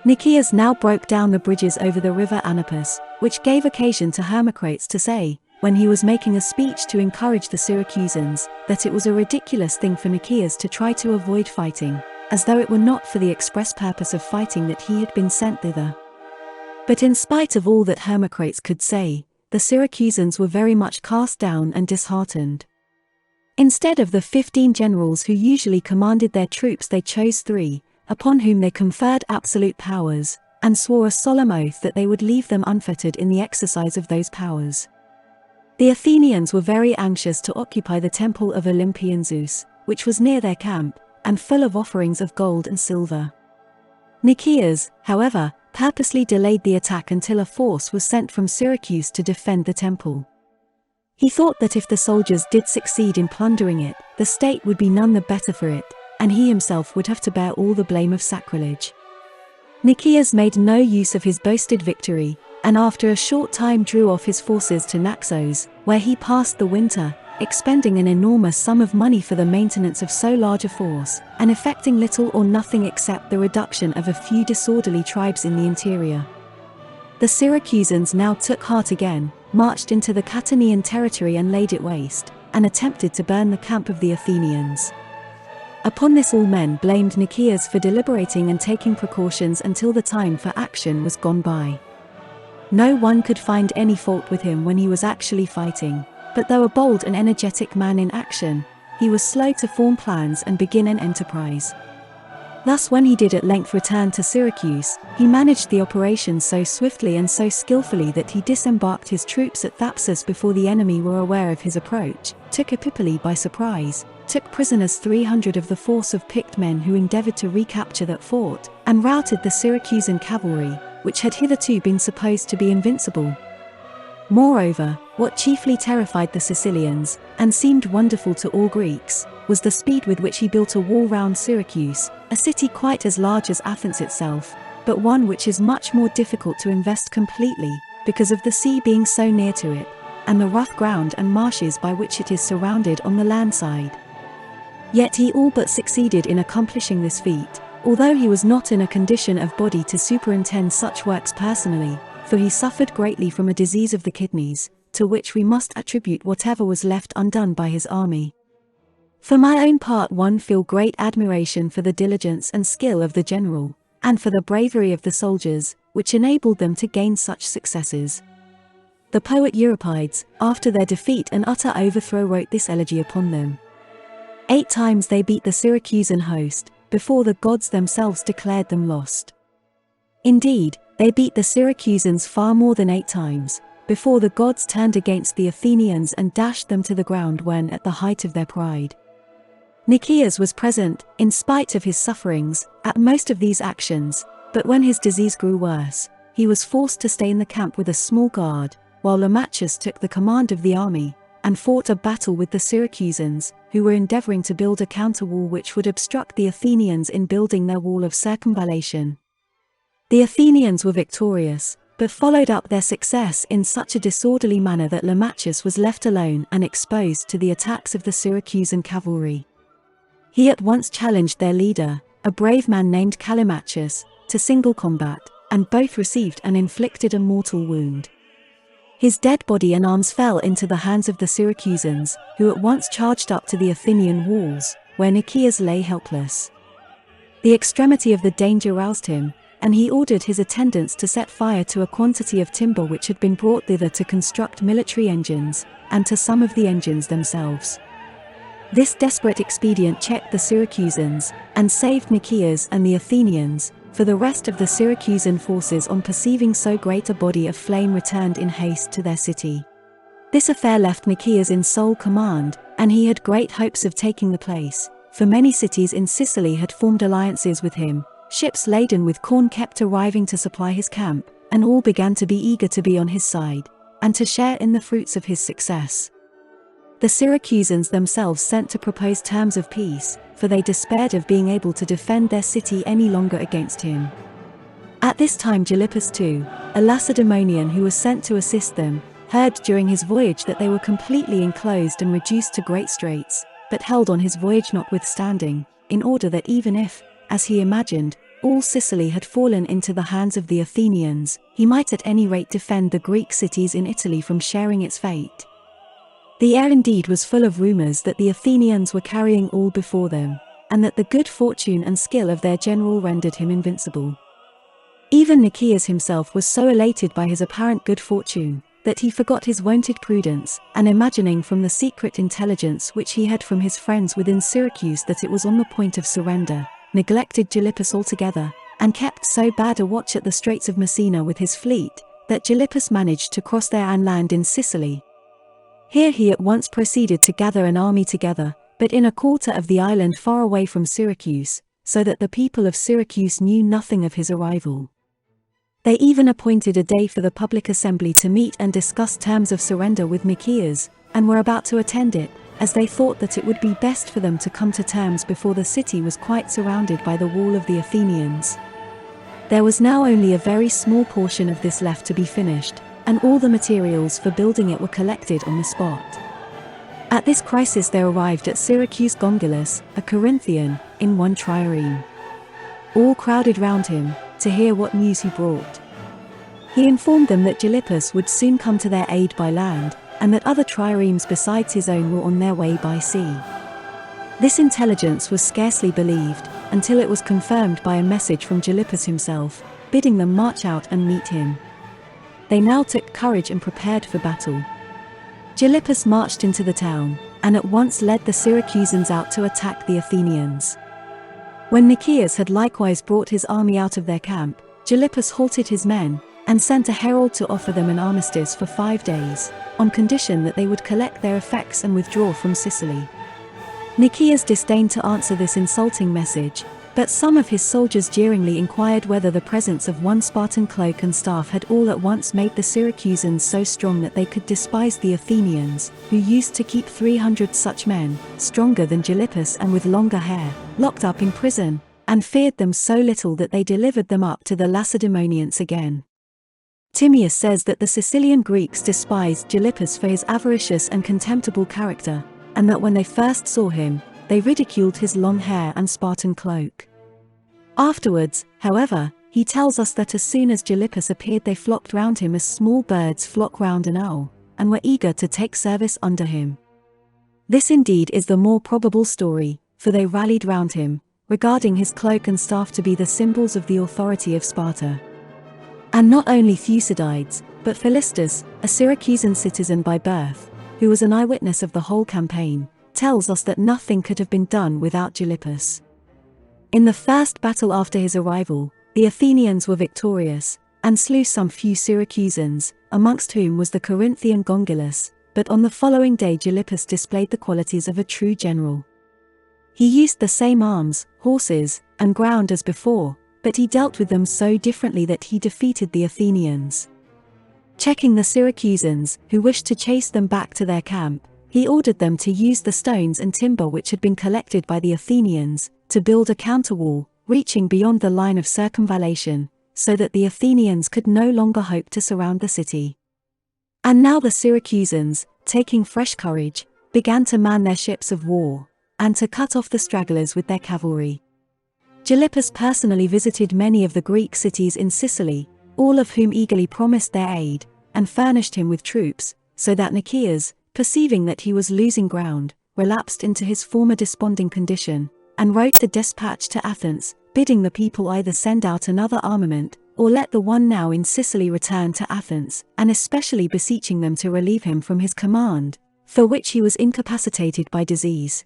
Nikias now broke down the bridges over the river Anapus, which gave occasion to Hermocrates to say, when he was making a speech to encourage the Syracusans, that it was a ridiculous thing for Nikias to try to avoid fighting, as though it were not for the express purpose of fighting that he had been sent thither. But in spite of all that Hermocrates could say, the Syracusans were very much cast down and disheartened. Instead of the 15 generals who usually commanded their troops, they chose 3, upon whom they conferred absolute powers, and swore a solemn oath that they would leave them unfettered in the exercise of those powers. The Athenians were very anxious to occupy the temple of Olympian Zeus, which was near their camp, and full of offerings of gold and silver. Nikias, however, purposely delayed the attack until a force was sent from Syracuse to defend the temple. He thought that if the soldiers did succeed in plundering it, the state would be none the better for it, and he himself would have to bear all the blame of sacrilege. Nikias made no use of his boasted victory, and after a short time drew off his forces to Naxos, where he passed the winter, expending an enormous sum of money for the maintenance of so large a force, and effecting little or nothing except the reduction of a few disorderly tribes in the interior. The Syracusans now took heart again, marched into the Catanian territory and laid it waste, and attempted to burn the camp of the Athenians. Upon this all men blamed Nikias for deliberating and taking precautions until the time for action was gone by. No one could find any fault with him when he was actually fighting, but though a bold and energetic man in action, he was slow to form plans and begin an enterprise. Thus when he did at length return to Syracuse, he managed the operation so swiftly and so skillfully that he disembarked his troops at Thapsus before the enemy were aware of his approach, took Epipoli by surprise, took prisoners 300 of the force of picked men who endeavored to recapture that fort, and routed the Syracusan cavalry, which had hitherto been supposed to be invincible. Moreover, what chiefly terrified the Sicilians, and seemed wonderful to all Greeks, was the speed with which he built a wall round Syracuse, a city quite as large as Athens itself, but one which is much more difficult to invest completely, because of the sea being so near to it, and the rough ground and marshes by which it is surrounded on the land side. Yet he all but succeeded in accomplishing this feat, although he was not in a condition of body to superintend such works personally, for he suffered greatly from a disease of the kidneys, to which we must attribute whatever was left undone by his army. For my own part, one feel great admiration for the diligence and skill of the general, and for the bravery of the soldiers, which enabled them to gain such successes. The poet Euripides, after their defeat and utter overthrow, wrote this elegy upon them. 8 times they beat the Syracusan host, before the gods themselves declared them lost. Indeed, they beat the Syracusans far more than 8 times, before the gods turned against the Athenians and dashed them to the ground when at the height of their pride. Nikias was present, in spite of his sufferings, at most of these actions, but when his disease grew worse, he was forced to stay in the camp with a small guard, while Lamachus took the command of the army, and fought a battle with the Syracusans, who were endeavoring to build a counter-wall which would obstruct the Athenians in building their wall of circumvallation. The Athenians were victorious, but followed up their success in such a disorderly manner that Lamachus was left alone and exposed to the attacks of the Syracusan cavalry. He at once challenged their leader, a brave man named Callimachus, to single combat, and both received and inflicted a mortal wound. His dead body and arms fell into the hands of the Syracusans, who at once charged up to the Athenian walls, where Nikias lay helpless. The extremity of the danger roused him, and he ordered his attendants to set fire to a quantity of timber which had been brought thither to construct military engines, and to some of the engines themselves. This desperate expedient checked the Syracusans, and saved Nikias and the Athenians, for the rest of the Syracusan forces on perceiving so great a body of flame returned in haste to their city. This affair left Nikias in sole command, and he had great hopes of taking the place, for many cities in Sicily had formed alliances with him, ships laden with corn kept arriving to supply his camp, and all began to be eager to be on his side, and to share in the fruits of his success. The Syracusans themselves sent to propose terms of peace, for they despaired of being able to defend their city any longer against him. At this time Gylippus too, a Lacedaemonian who was sent to assist them, heard during his voyage that they were completely enclosed and reduced to great straits, but held on his voyage notwithstanding, in order that even if, as he imagined, all Sicily had fallen into the hands of the Athenians, he might at any rate defend the Greek cities in Italy from sharing its fate. The air indeed was full of rumors that the Athenians were carrying all before them, and that the good fortune and skill of their general rendered him invincible. Even Nikias himself was so elated by his apparent good fortune, that he forgot his wonted prudence, and imagining from the secret intelligence which he had from his friends within Syracuse that it was on the point of surrender, neglected Gylippus altogether, and kept so bad a watch at the Straits of Messina with his fleet, that Gylippus managed to cross there and land in Sicily. Here he at once proceeded to gather an army together, but in a quarter of the island far away from Syracuse, so that the people of Syracuse knew nothing of his arrival. They even appointed a day for the public assembly to meet and discuss terms of surrender with Nikias, and were about to attend it, as they thought that it would be best for them to come to terms before the city was quite surrounded by the wall of the Athenians. There was now only a very small portion of this left to be finished, and all the materials for building it were collected on the spot. At this crisis there arrived at Syracuse Gongylus, a Corinthian, in one trireme. All crowded round him, to hear what news he brought. He informed them that Gylippus would soon come to their aid by land, and that other triremes besides his own were on their way by sea. This intelligence was scarcely believed, until it was confirmed by a message from Gylippus himself, bidding them march out and meet him. They now took courage and prepared for battle. Gylippus marched into the town, and at once led the Syracusans out to attack the Athenians. When Nikias had likewise brought his army out of their camp, Gylippus halted his men, and sent a herald to offer them an armistice for 5 days, on condition that they would collect their effects and withdraw from Sicily. Nikias disdained to answer this insulting message, but some of his soldiers jeeringly inquired whether the presence of one Spartan cloak and staff had all at once made the Syracusans so strong that they could despise the Athenians, who used to keep 300 such men, stronger than Gylippus and with longer hair, locked up in prison, and feared them so little that they delivered them up to the Lacedaemonians again. Timaeus says that the Sicilian Greeks despised Gylippus for his avaricious and contemptible character, and that when they first saw him, they ridiculed his long hair and Spartan cloak. Afterwards, however, he tells us that as soon as Gylippus appeared they flocked round him as small birds flock round an owl, and were eager to take service under him. This indeed is the more probable story, for they rallied round him, regarding his cloak and staff to be the symbols of the authority of Sparta. And not only Thucydides, but Philistus, a Syracusan citizen by birth, who was an eyewitness of the whole campaign, tells us that nothing could have been done without Gylippus. In the first battle after his arrival, the Athenians were victorious, and slew some few Syracusans, amongst whom was the Corinthian Gongylus, but on the following day Gylippus displayed the qualities of a true general. He used the same arms, horses, and ground as before, but he dealt with them so differently that he defeated the Athenians. Checking the Syracusans, who wished to chase them back to their camp, he ordered them to use the stones and timber which had been collected by the Athenians, to build a counterwall, reaching beyond the line of circumvallation, so that the Athenians could no longer hope to surround the city. And now the Syracusans, taking fresh courage, began to man their ships of war, and to cut off the stragglers with their cavalry. Gylippus personally visited many of the Greek cities in Sicily, all of whom eagerly promised their aid, and furnished him with troops, so that Nikias, perceiving that he was losing ground, relapsed into his former desponding condition, and wrote a despatch to Athens, bidding the people either send out another armament, or let the one now in Sicily return to Athens, and especially beseeching them to relieve him from his command, for which he was incapacitated by disease.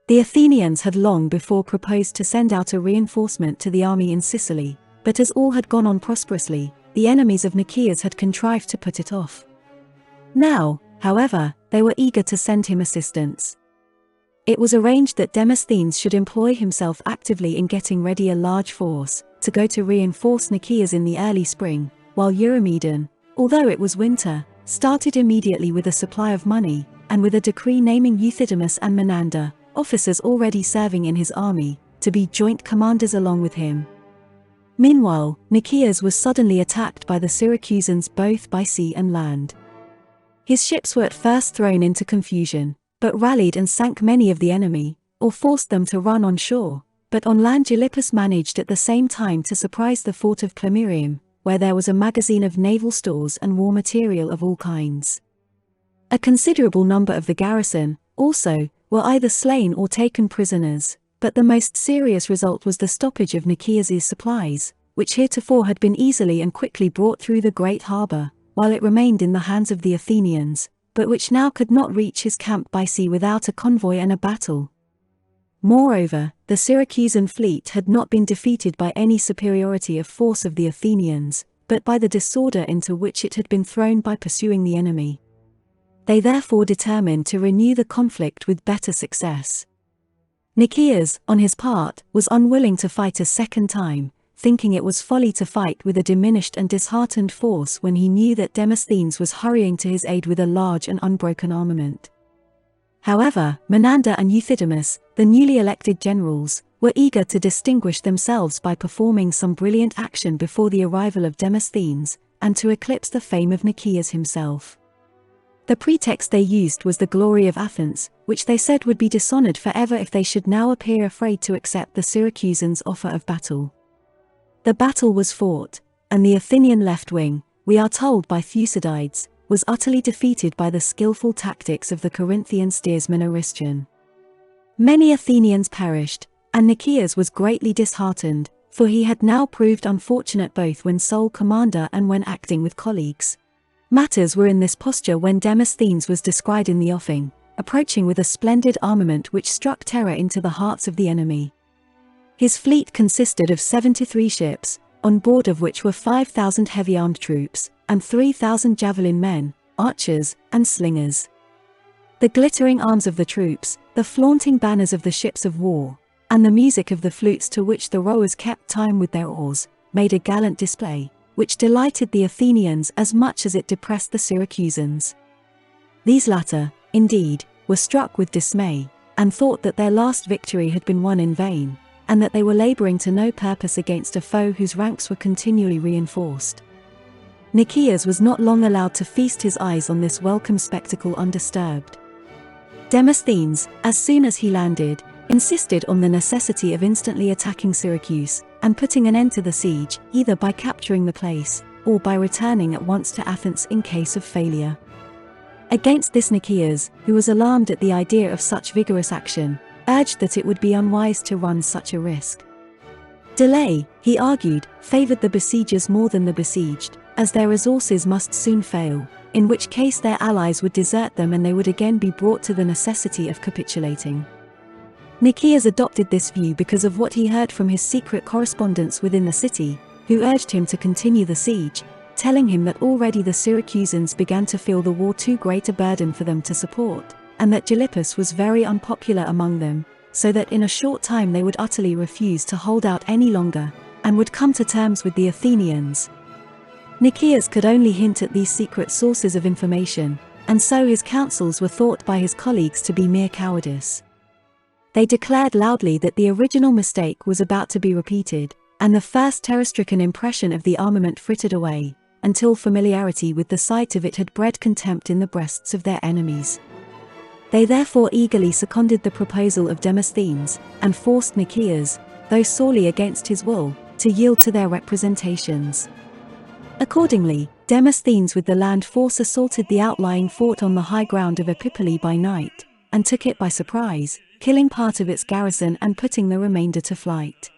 The Athenians had long before proposed to send out a reinforcement to the army in Sicily, but as all had gone on prosperously, the enemies of Nikias had contrived to put it off. Now, however, they were eager to send him assistance. It was arranged that Demosthenes should employ himself actively in getting ready a large force, to go to reinforce Nikias in the early spring, while Eurymedon, although it was winter, started immediately with a supply of money, and with a decree naming Euthydemus and Menander, officers already serving in his army, to be joint commanders along with him. Meanwhile, Nikias was suddenly attacked by the Syracusans both by sea and land. His ships were at first thrown into confusion, but rallied and sank many of the enemy, or forced them to run on shore, but on land Gylippus managed at the same time to surprise the fort of Laurium, where there was a magazine of naval stores and war material of all kinds. A considerable number of the garrison, also, were either slain or taken prisoners, but the most serious result was the stoppage of Nikias's supplies, which heretofore had been easily and quickly brought through the great harbour, while it remained in the hands of the Athenians, but which now could not reach his camp by sea without a convoy and a battle. Moreover, the Syracusan fleet had not been defeated by any superiority of force of the Athenians, but by the disorder into which it had been thrown by pursuing the enemy. They therefore determined to renew the conflict with better success. Nikias, on his part, was unwilling to fight a second time, thinking it was folly to fight with a diminished and disheartened force when he knew that Demosthenes was hurrying to his aid with a large and unbroken armament. However, Menander and Euthydemus, the newly elected generals, were eager to distinguish themselves by performing some brilliant action before the arrival of Demosthenes, and to eclipse the fame of Nikias himself. The pretext they used was the glory of Athens, which they said would be dishonored forever if they should now appear afraid to accept the Syracusans' offer of battle. The battle was fought, and the Athenian left wing, we are told by Thucydides, was utterly defeated by the skillful tactics of the Corinthian steersman Aristion. Many Athenians perished, and Nikias was greatly disheartened, for he had now proved unfortunate both when sole commander and when acting with colleagues. Matters were in this posture when Demosthenes was descried in the offing, approaching with a splendid armament which struck terror into the hearts of the enemy. His fleet consisted of 73 ships, on board of which were 5,000 heavy-armed troops, and 3,000 javelin men, archers, and slingers. The glittering arms of the troops, the flaunting banners of the ships of war, and the music of the flutes to which the rowers kept time with their oars, made a gallant display, which delighted the Athenians as much as it depressed the Syracusans. These latter, indeed, were struck with dismay, and thought that their last victory had been won in vain, and that they were laboring to no purpose against a foe whose ranks were continually reinforced. Nikias was not long allowed to feast his eyes on this welcome spectacle undisturbed. Demosthenes, as soon as he landed, insisted on the necessity of instantly attacking Syracuse, and putting an end to the siege, either by capturing the place, or by returning at once to Athens in case of failure. Against this Nikias, who was alarmed at the idea of such vigorous action, urged that it would be unwise to run such a risk. Delay, he argued, favored the besiegers more than the besieged, as their resources must soon fail, in which case their allies would desert them and they would again be brought to the necessity of capitulating. Nikias adopted this view because of what he heard from his secret correspondents within the city, who urged him to continue the siege, telling him that already the Syracusans began to feel the war too great a burden for them to support, and that Gylippus was very unpopular among them, so that in a short time they would utterly refuse to hold out any longer, and would come to terms with the Athenians. Nikias could only hint at these secret sources of information, and so his counsels were thought by his colleagues to be mere cowardice. They declared loudly that the original mistake was about to be repeated, and the first terror-stricken impression of the armament frittered away, until familiarity with the sight of it had bred contempt in the breasts of their enemies. They therefore eagerly seconded the proposal of Demosthenes, and forced Nikias, though sorely against his will, to yield to their representations. Accordingly, Demosthenes with the land force assaulted the outlying fort on the high ground of Epipolae by night, and took it by surprise, killing part of its garrison and putting the remainder to flight.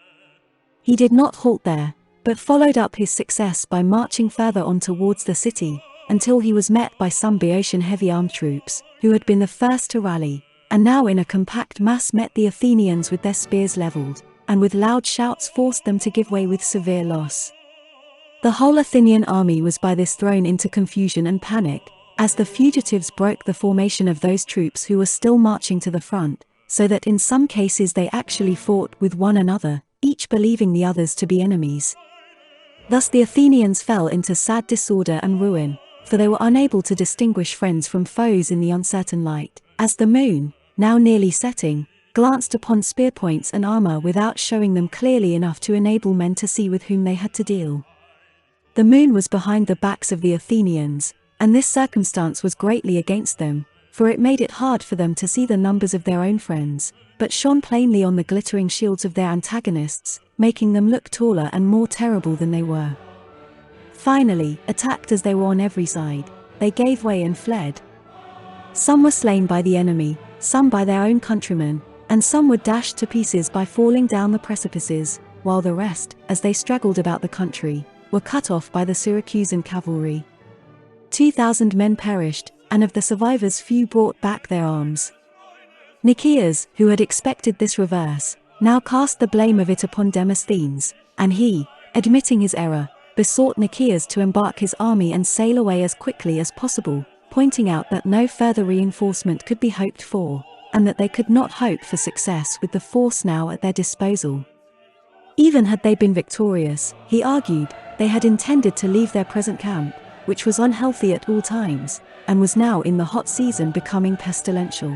He did not halt there, but followed up his success by marching further on towards the city, until he was met by some Boeotian heavy-armed troops, who had been the first to rally, and now in a compact mass met the Athenians with their spears levelled, and with loud shouts forced them to give way with severe loss. The whole Athenian army was by this thrown into confusion and panic, as the fugitives broke the formation of those troops who were still marching to the front, so that in some cases they actually fought with one another, each believing the others to be enemies. Thus the Athenians fell into sad disorder and ruin, for they were unable to distinguish friends from foes in the uncertain light, as the moon, now nearly setting, glanced upon spear points and armor without showing them clearly enough to enable men to see with whom they had to deal. The moon was behind the backs of the Athenians, and this circumstance was greatly against them, for it made it hard for them to see the numbers of their own friends, but shone plainly on the glittering shields of their antagonists, making them look taller and more terrible than they were. Finally, attacked as they were on every side, they gave way and fled. Some were slain by the enemy, some by their own countrymen, and some were dashed to pieces by falling down the precipices, while the rest, as they straggled about the country, were cut off by the Syracusan cavalry. 2,000 men perished, and of the survivors few brought back their arms. Nikias, who had expected this reverse, now cast the blame of it upon Demosthenes, and he, admitting his error, besought Nikias to embark his army and sail away as quickly as possible, pointing out that no further reinforcement could be hoped for, and that they could not hope for success with the force now at their disposal. Even had they been victorious, he argued, they had intended to leave their present camp, which was unhealthy at all times, and was now in the hot season becoming pestilential.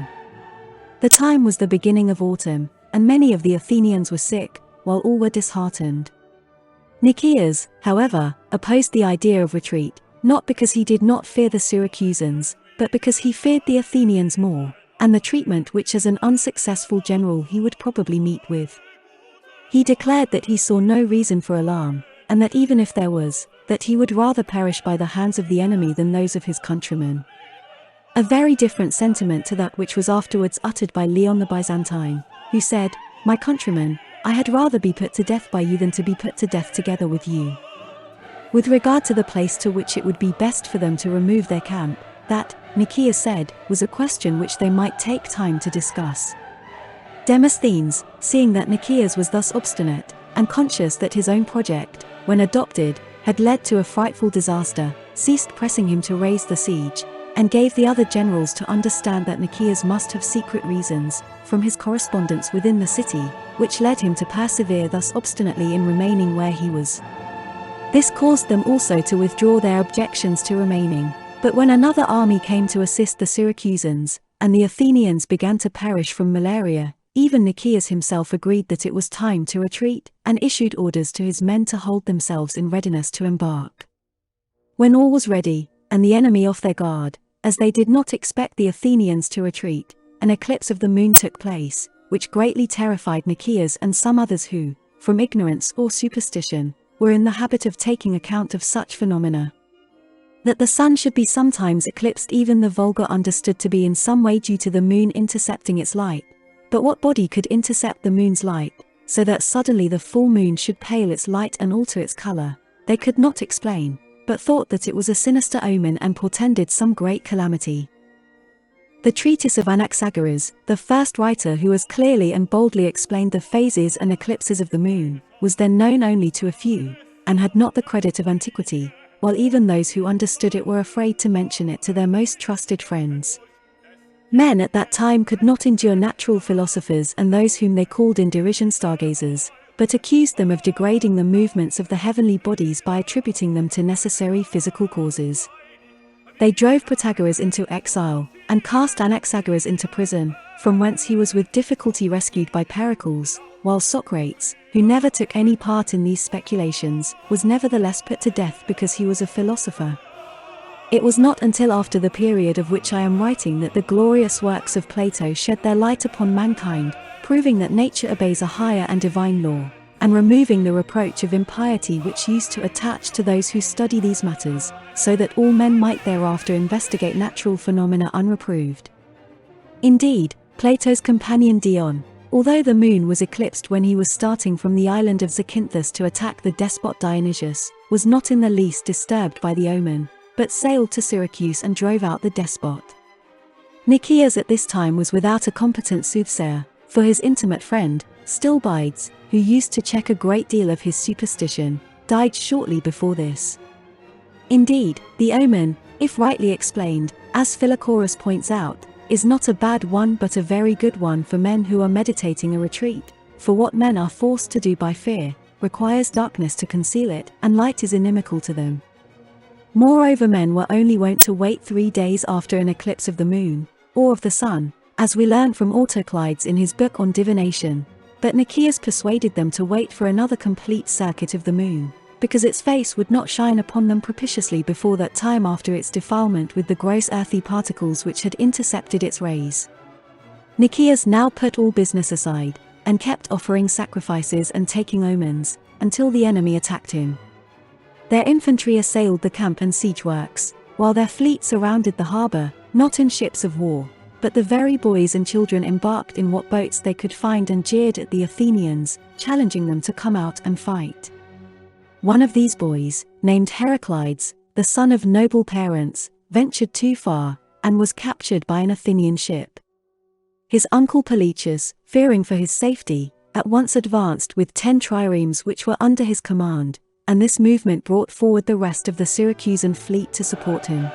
The time was the beginning of autumn, and many of the Athenians were sick, while all were disheartened. Nikias, however, opposed the idea of retreat, not because he did not fear the Syracusans, but because he feared the Athenians more, and the treatment which as an unsuccessful general he would probably meet with. He declared that he saw no reason for alarm, and that even if there was, that he would rather perish by the hands of the enemy than those of his countrymen. A very different sentiment to that which was afterwards uttered by Leon the Byzantine, who said, "My countrymen, I had rather be put to death by you than to be put to death together with you." With regard to the place to which it would be best for them to remove their camp, that, Nikias said, was a question which they might take time to discuss. Demosthenes, seeing that Nikias was thus obstinate, and conscious that his own project, when adopted, had led to a frightful disaster, ceased pressing him to raise the siege, and gave the other generals to understand that Nikias must have secret reasons, from his correspondence within the city, which led him to persevere thus obstinately in remaining where he was. This caused them also to withdraw their objections to remaining, but when another army came to assist the Syracusans, and the Athenians began to perish from malaria, even Nikias himself agreed that it was time to retreat, and issued orders to his men to hold themselves in readiness to embark. When all was ready, and the enemy off their guard, as they did not expect the Athenians to retreat, an eclipse of the moon took place, which greatly terrified Nikias and some others who, from ignorance or superstition, were in the habit of taking account of such phenomena. That the sun should be sometimes eclipsed even the vulgar understood to be in some way due to the moon intercepting its light. But what body could intercept the moon's light, so that suddenly the full moon should pale its light and alter its color, they could not explain, but thought that it was a sinister omen and portended some great calamity. The treatise of Anaxagoras, the first writer who as clearly and boldly explained the phases and eclipses of the moon, was then known only to a few, and had not the credit of antiquity, while even those who understood it were afraid to mention it to their most trusted friends. Men at that time could not endure natural philosophers and those whom they called in derision stargazers, but accused them of degrading the movements of the heavenly bodies by attributing them to necessary physical causes. They drove Protagoras into exile, and cast Anaxagoras into prison, from whence he was with difficulty rescued by Pericles, while Socrates, who never took any part in these speculations, was nevertheless put to death because he was a philosopher. It was not until after the period of which I am writing that the glorious works of Plato shed their light upon mankind, proving that nature obeys a higher and divine law, and removing the reproach of impiety which used to attach to those who study these matters, so that all men might thereafter investigate natural phenomena unreproved. Indeed, Plato's companion Dion, although the moon was eclipsed when he was starting from the island of Zakynthus to attack the despot Dionysius, was not in the least disturbed by the omen, but sailed to Syracuse and drove out the despot. Nikias at this time was without a competent soothsayer, for his intimate friend, Stilbides, who used to check a great deal of his superstition, died shortly before this. Indeed, the omen, if rightly explained, as Philochorus points out, is not a bad one but a very good one for men who are meditating a retreat, for what men are forced to do by fear, requires darkness to conceal it, and light is inimical to them. Moreover, men were only wont to wait 3 days after an eclipse of the moon, or of the sun, as we learn from Autoclides in his book on divination. But Nikias persuaded them to wait for another complete circuit of the moon, because its face would not shine upon them propitiously before that time after its defilement with the gross earthy particles which had intercepted its rays. Nikias now put all business aside, and kept offering sacrifices and taking omens, until the enemy attacked him. Their infantry assailed the camp and siege works, while their fleet surrounded the harbour, not in ships of war, but the very boys and children embarked in what boats they could find and jeered at the Athenians, challenging them to come out and fight. One of these boys, named Pericles, the son of noble parents, ventured too far, and was captured by an Athenian ship. His uncle Peloponnesian, fearing for his safety, at once advanced with 10 triremes which were under his command, and this movement brought forward the rest of the Syracusan fleet to support him.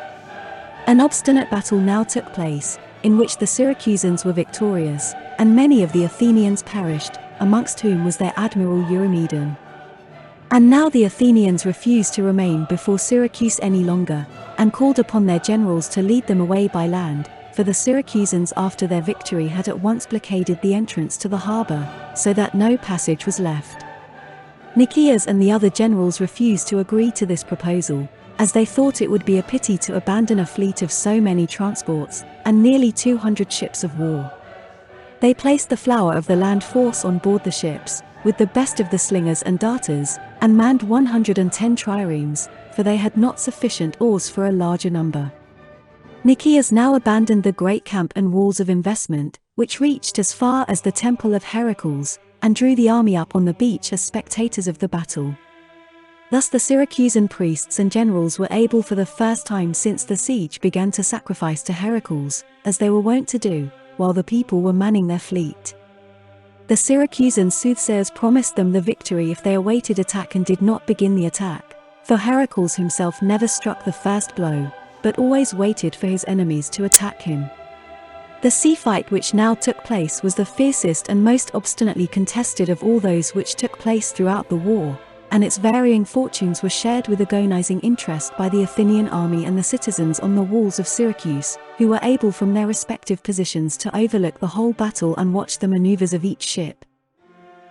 An obstinate battle now took place, in which the Syracusans were victorious, and many of the Athenians perished, amongst whom was their admiral Eurymedon. And now the Athenians refused to remain before Syracuse any longer, and called upon their generals to lead them away by land, for the Syracusans after their victory had at once blockaded the entrance to the harbour, so that no passage was left. Nikias and the other generals refused to agree to this proposal, as they thought it would be a pity to abandon a fleet of so many transports, and nearly 200 ships of war. They placed the flower of the land force on board the ships, with the best of the slingers and darters, and manned 110 triremes, for they had not sufficient oars for a larger number. Nikias now abandoned the great camp and walls of investment, which reached as far as the temple of Pericles, and drew the army up on the beach as spectators of the battle. Thus the Syracusan priests and generals were able for the first time since the siege began to sacrifice to Pericles, as they were wont to do, while the people were manning their fleet. The Syracusan soothsayers promised them the victory if they awaited attack and did not begin the attack, for Pericles himself never struck the first blow, but always waited for his enemies to attack him. The sea fight which now took place was the fiercest and most obstinately contested of all those which took place throughout the war, and its varying fortunes were shared with agonizing interest by the Athenian army and the citizens on the walls of Syracuse, who were able from their respective positions to overlook the whole battle and watch the maneuvers of each ship.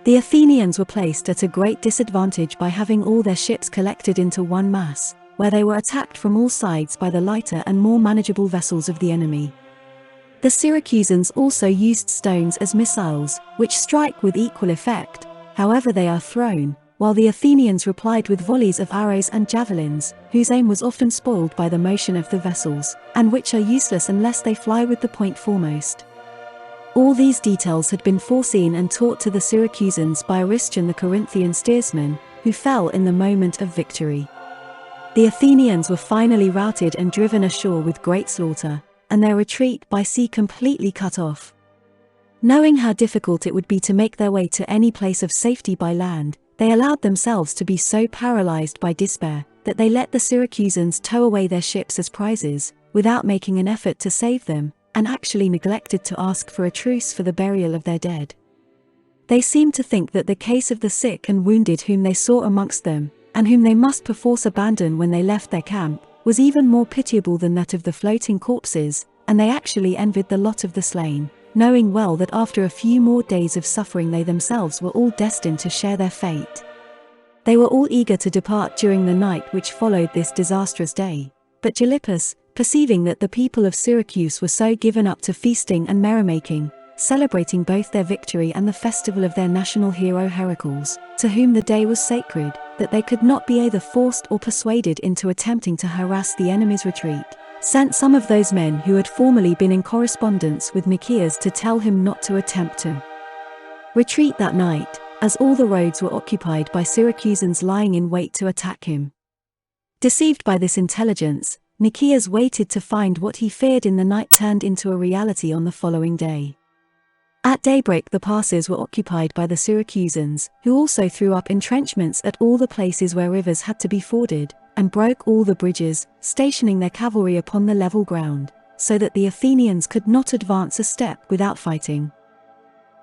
The Athenians were placed at a great disadvantage by having all their ships collected into one mass, where they were attacked from all sides by the lighter and more manageable vessels of the enemy. The Syracusans also used stones as missiles, which strike with equal effect, however they are thrown, while the Athenians replied with volleys of arrows and javelins, whose aim was often spoiled by the motion of the vessels, and which are useless unless they fly with the point foremost. All these details had been foreseen and taught to the Syracusans by Ariston the Corinthian steersman, who fell in the moment of victory. The Athenians were finally routed and driven ashore with great slaughter, and their retreat by sea completely cut off. Knowing how difficult it would be to make their way to any place of safety by land, they allowed themselves to be so paralyzed by despair, that they let the Syracusans tow away their ships as prizes, without making an effort to save them, and actually neglected to ask for a truce for the burial of their dead. They seemed to think that the case of the sick and wounded whom they saw amongst them, and whom they must perforce abandon when they left their camp, was even more pitiable than that of the floating corpses, and they actually envied the lot of the slain, knowing well that after a few more days of suffering they themselves were all destined to share their fate. They were all eager to depart during the night which followed this disastrous day, but Gylippus, perceiving that the people of Syracuse were so given up to feasting and merrymaking, celebrating both their victory and the festival of their national hero Pericles, to whom the day was sacred, that they could not be either forced or persuaded into attempting to harass the enemy's retreat, sent some of those men who had formerly been in correspondence with Nikias to tell him not to attempt to retreat that night, as all the roads were occupied by Syracusans lying in wait to attack him. Deceived by this intelligence, Nikias waited to find what he feared in the night turned into a reality on the following day. At daybreak the passes were occupied by the Syracusans, who also threw up entrenchments at all the places where rivers had to be forded, and broke all the bridges, stationing their cavalry upon the level ground, so that the Athenians could not advance a step without fighting.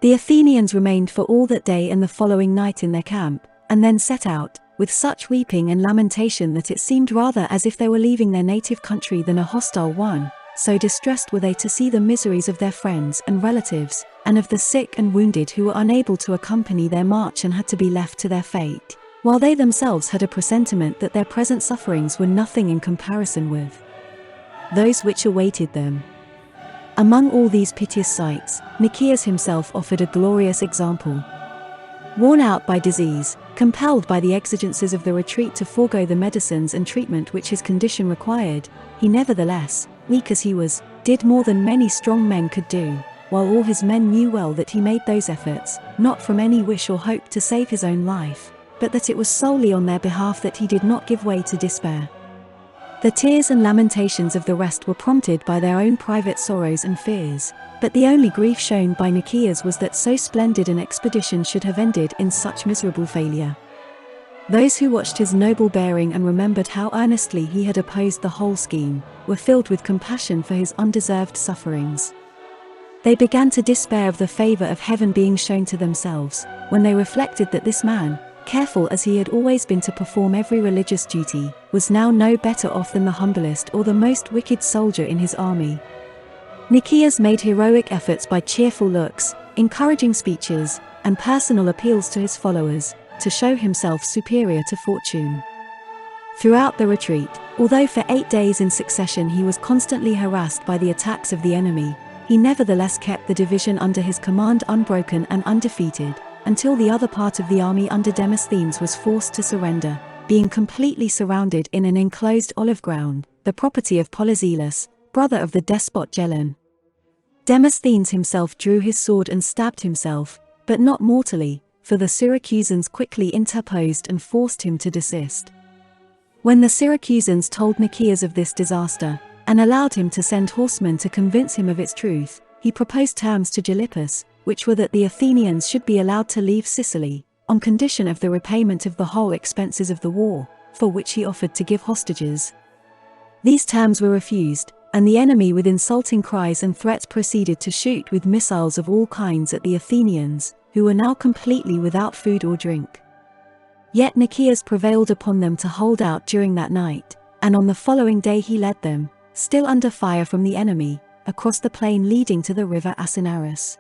The Athenians remained for all that day and the following night in their camp, and then set out, with such weeping and lamentation that it seemed rather as if they were leaving their native country than a hostile one, so distressed were they to see the miseries of their friends and relatives, and of the sick and wounded who were unable to accompany their march and had to be left to their fate, while they themselves had a presentiment that their present sufferings were nothing in comparison with those which awaited them. Among all these piteous sights, Nikias himself offered a glorious example. Worn out by disease, compelled by the exigencies of the retreat to forego the medicines and treatment which his condition required, he nevertheless, weak as he was, did more than many strong men could do, while all his men knew well that he made those efforts, not from any wish or hope to save his own life, but that it was solely on their behalf that he did not give way to despair. The tears and lamentations of the rest were prompted by their own private sorrows and fears, but the only grief shown by Nikias was that so splendid an expedition should have ended in such miserable failure. Those who watched his noble bearing and remembered how earnestly he had opposed the whole scheme, were filled with compassion for his undeserved sufferings. They began to despair of the favour of heaven being shown to themselves, when they reflected that this man, careful as he had always been to perform every religious duty, was now no better off than the humblest or the most wicked soldier in his army. Nikias made heroic efforts by cheerful looks, encouraging speeches, and personal appeals to his followers, to show himself superior to fortune. Throughout the retreat, although for 8 days in succession he was constantly harassed by the attacks of the enemy, he nevertheless kept the division under his command unbroken and undefeated, until the other part of the army under Demosthenes was forced to surrender, being completely surrounded in an enclosed olive ground, the property of Polyzelus, brother of the despot Gelon. Demosthenes himself drew his sword and stabbed himself, but not mortally, for the Syracusans quickly interposed and forced him to desist. When the Syracusans told Nikias of this disaster, and allowed him to send horsemen to convince him of its truth, he proposed terms to Gylippus, which were that the Athenians should be allowed to leave Sicily, on condition of the repayment of the whole expenses of the war, for which he offered to give hostages. These terms were refused, and the enemy with insulting cries and threats proceeded to shoot with missiles of all kinds at the Athenians, who were now completely without food or drink. Yet Nikias prevailed upon them to hold out during that night, and on the following day he led them, still under fire from the enemy, across the plain leading to the river Asinaris.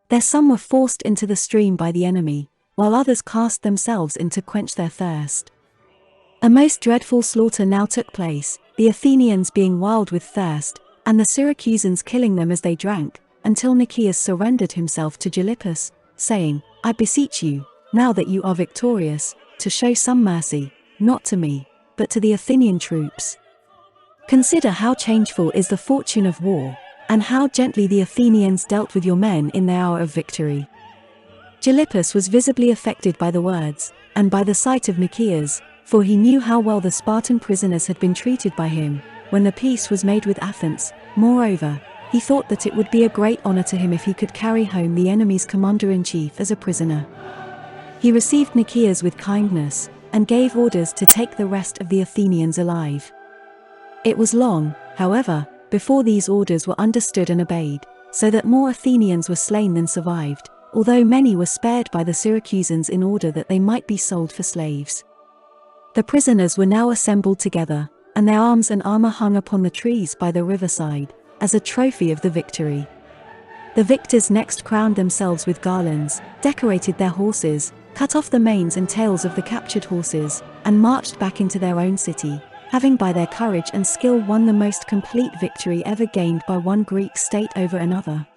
There some were forced into the stream by the enemy, while others cast themselves in to quench their thirst. A most dreadful slaughter now took place, the Athenians being wild with thirst, and the Syracusans killing them as they drank, until Nikias surrendered himself to Gylippus, saying, "I beseech you, now that you are victorious, to show some mercy, not to me, but to the Athenian troops. Consider how changeful is the fortune of war, and how gently the Athenians dealt with your men in their hour of victory." Gylippus was visibly affected by the words, and by the sight of Nikias, for he knew how well the Spartan prisoners had been treated by him, when the peace was made with Athens. Moreover, he thought that it would be a great honor to him if he could carry home the enemy's commander-in-chief as a prisoner. He received Nikias with kindness, and gave orders to take the rest of the Athenians alive. It was long, however, before these orders were understood and obeyed, so that more Athenians were slain than survived, although many were spared by the Syracusans in order that they might be sold for slaves. The prisoners were now assembled together, and their arms and armor hung upon the trees by the riverside, as a trophy of the victory. The victors next crowned themselves with garlands, decorated their horses, cut off the manes and tails of the captured horses, and marched back into their own city, having by their courage and skill won the most complete victory ever gained by one Greek state over another.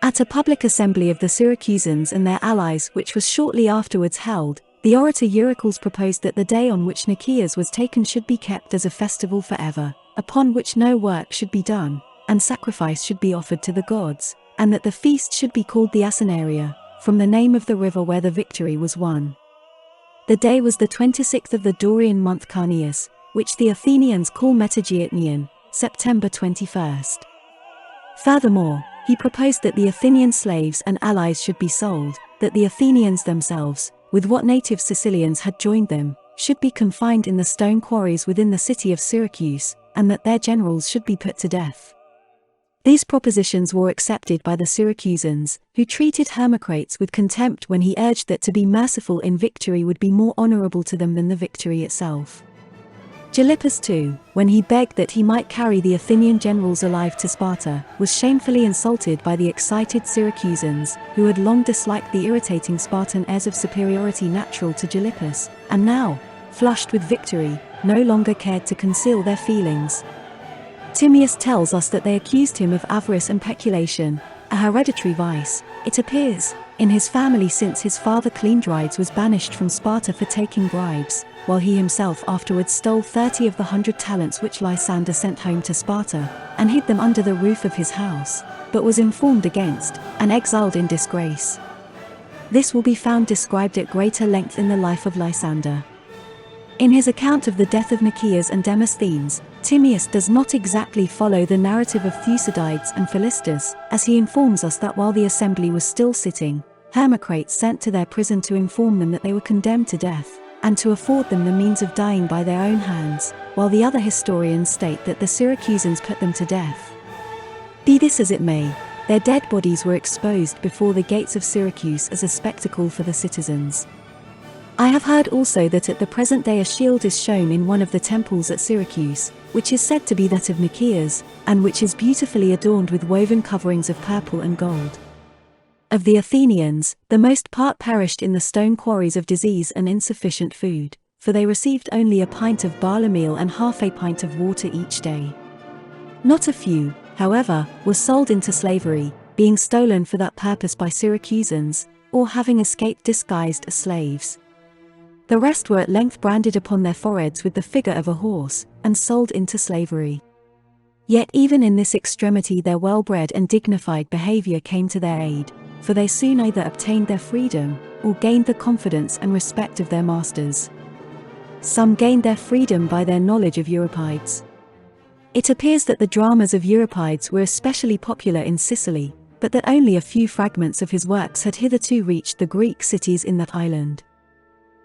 At a public assembly of the Syracusans and their allies which was shortly afterwards held, the orator Pericles proposed that the day on which Nikias was taken should be kept as a festival forever, upon which no work should be done, and sacrifice should be offered to the gods, and that the feast should be called the Asinaria, from the name of the river where the victory was won. The day was the 26th of the Dorian month Carneus, which the Athenians call Metageitnion, September 21st. Furthermore, he proposed that the Athenian slaves and allies should be sold, that the Athenians themselves, with what native Sicilians had joined them, should be confined in the stone quarries within the city of Syracuse, and that their generals should be put to death. These propositions were accepted by the Syracusans, who treated Hermocrates with contempt when he urged that to be merciful in victory would be more honorable to them than the victory itself. Gylippus too, when he begged that he might carry the Athenian generals alive to Sparta, was shamefully insulted by the excited Syracusans, who had long disliked the irritating Spartan airs of superiority natural to Gylippus, and now, flushed with victory, no longer cared to conceal their feelings. Timaeus tells us that they accused him of avarice and peculation, a hereditary vice, it appears, in his family since his father Cleon was banished from Sparta for taking bribes, while he himself afterwards stole 30 of the 100 talents which Lysander sent home to Sparta, and hid them under the roof of his house, but was informed against, and exiled in disgrace. This will be found described at greater length in the life of Lysander. In his account of the death of Nikias and Demosthenes, Timaeus does not exactly follow the narrative of Thucydides and Philistus, as he informs us that while the assembly was still sitting, Hermocrates sent to their prison to inform them that they were condemned to death, and to afford them the means of dying by their own hands, while the other historians state that the Syracusans put them to death. Be this as it may, their dead bodies were exposed before the gates of Syracuse as a spectacle for the citizens. I have heard also that at the present day a shield is shown in one of the temples at Syracuse, which is said to be that of Nikias, and which is beautifully adorned with woven coverings of purple and gold. Of the Athenians, the most part perished in the stone quarries of disease and insufficient food, for they received only a pint of barley meal and half a pint of water each day. Not a few, however, were sold into slavery, being stolen for that purpose by Syracusans, or having escaped disguised as slaves. The rest were at length branded upon their foreheads with the figure of a horse, and sold into slavery. Yet even in this extremity their well-bred and dignified behavior came to their aid, for they soon either obtained their freedom, or gained the confidence and respect of their masters. Some gained their freedom by their knowledge of Euripides. It appears that the dramas of Euripides were especially popular in Sicily, but that only a few fragments of his works had hitherto reached the Greek cities in that island.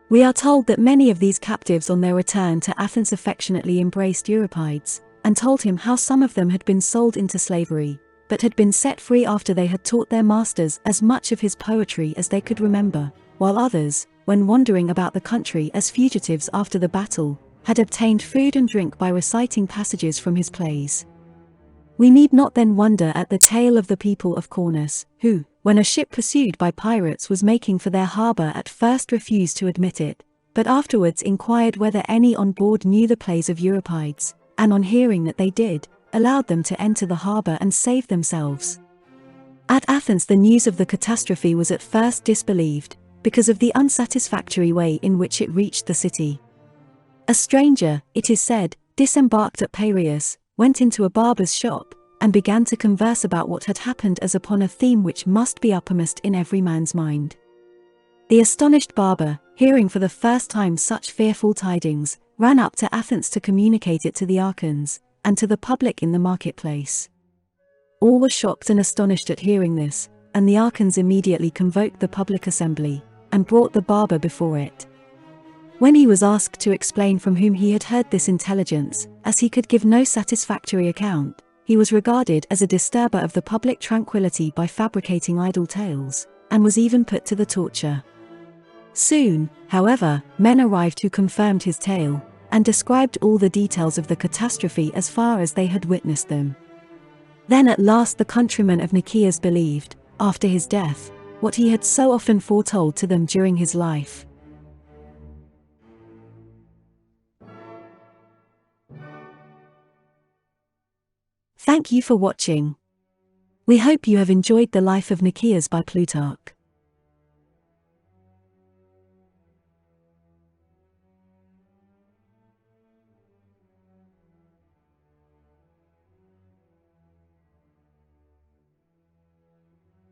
We are told that many of these captives on their return to Athens affectionately embraced Euripides, and told him how some of them had been sold into slavery, but had been set free after they had taught their masters as much of his poetry as they could remember, while others, when wandering about the country as fugitives after the battle, had obtained food and drink by reciting passages from his plays. We need not then wonder at the tale of the people of Cornus, who, when a ship pursued by pirates was making for their harbour, at first refused to admit it, but afterwards inquired whether any on board knew the plays of Euripides, and on hearing that they did, allowed them to enter the harbour and save themselves. At Athens the news of the catastrophe was at first disbelieved, because of the unsatisfactory way in which it reached the city. A stranger, it is said, disembarked at Piraeus, went into a barber's shop, and began to converse about what had happened as upon a theme which must be uppermost in every man's mind. The astonished barber, hearing for the first time such fearful tidings, ran up to Athens to communicate it to the archons, and to the public in the marketplace. All were shocked and astonished at hearing this, and the archons immediately convoked the public assembly, and brought the barber before it. When he was asked to explain from whom he had heard this intelligence, as he could give no satisfactory account, he was regarded as a disturber of the public tranquility by fabricating idle tales, and was even put to the torture. Soon, however, men arrived who confirmed his tale, and described all the details of the catastrophe as far as they had witnessed them. Then at last the countrymen of Nikias believed, after his death, what he had so often foretold to them during his life. Thank you for watching. We hope you have enjoyed The Life of Nikias by Plutarch.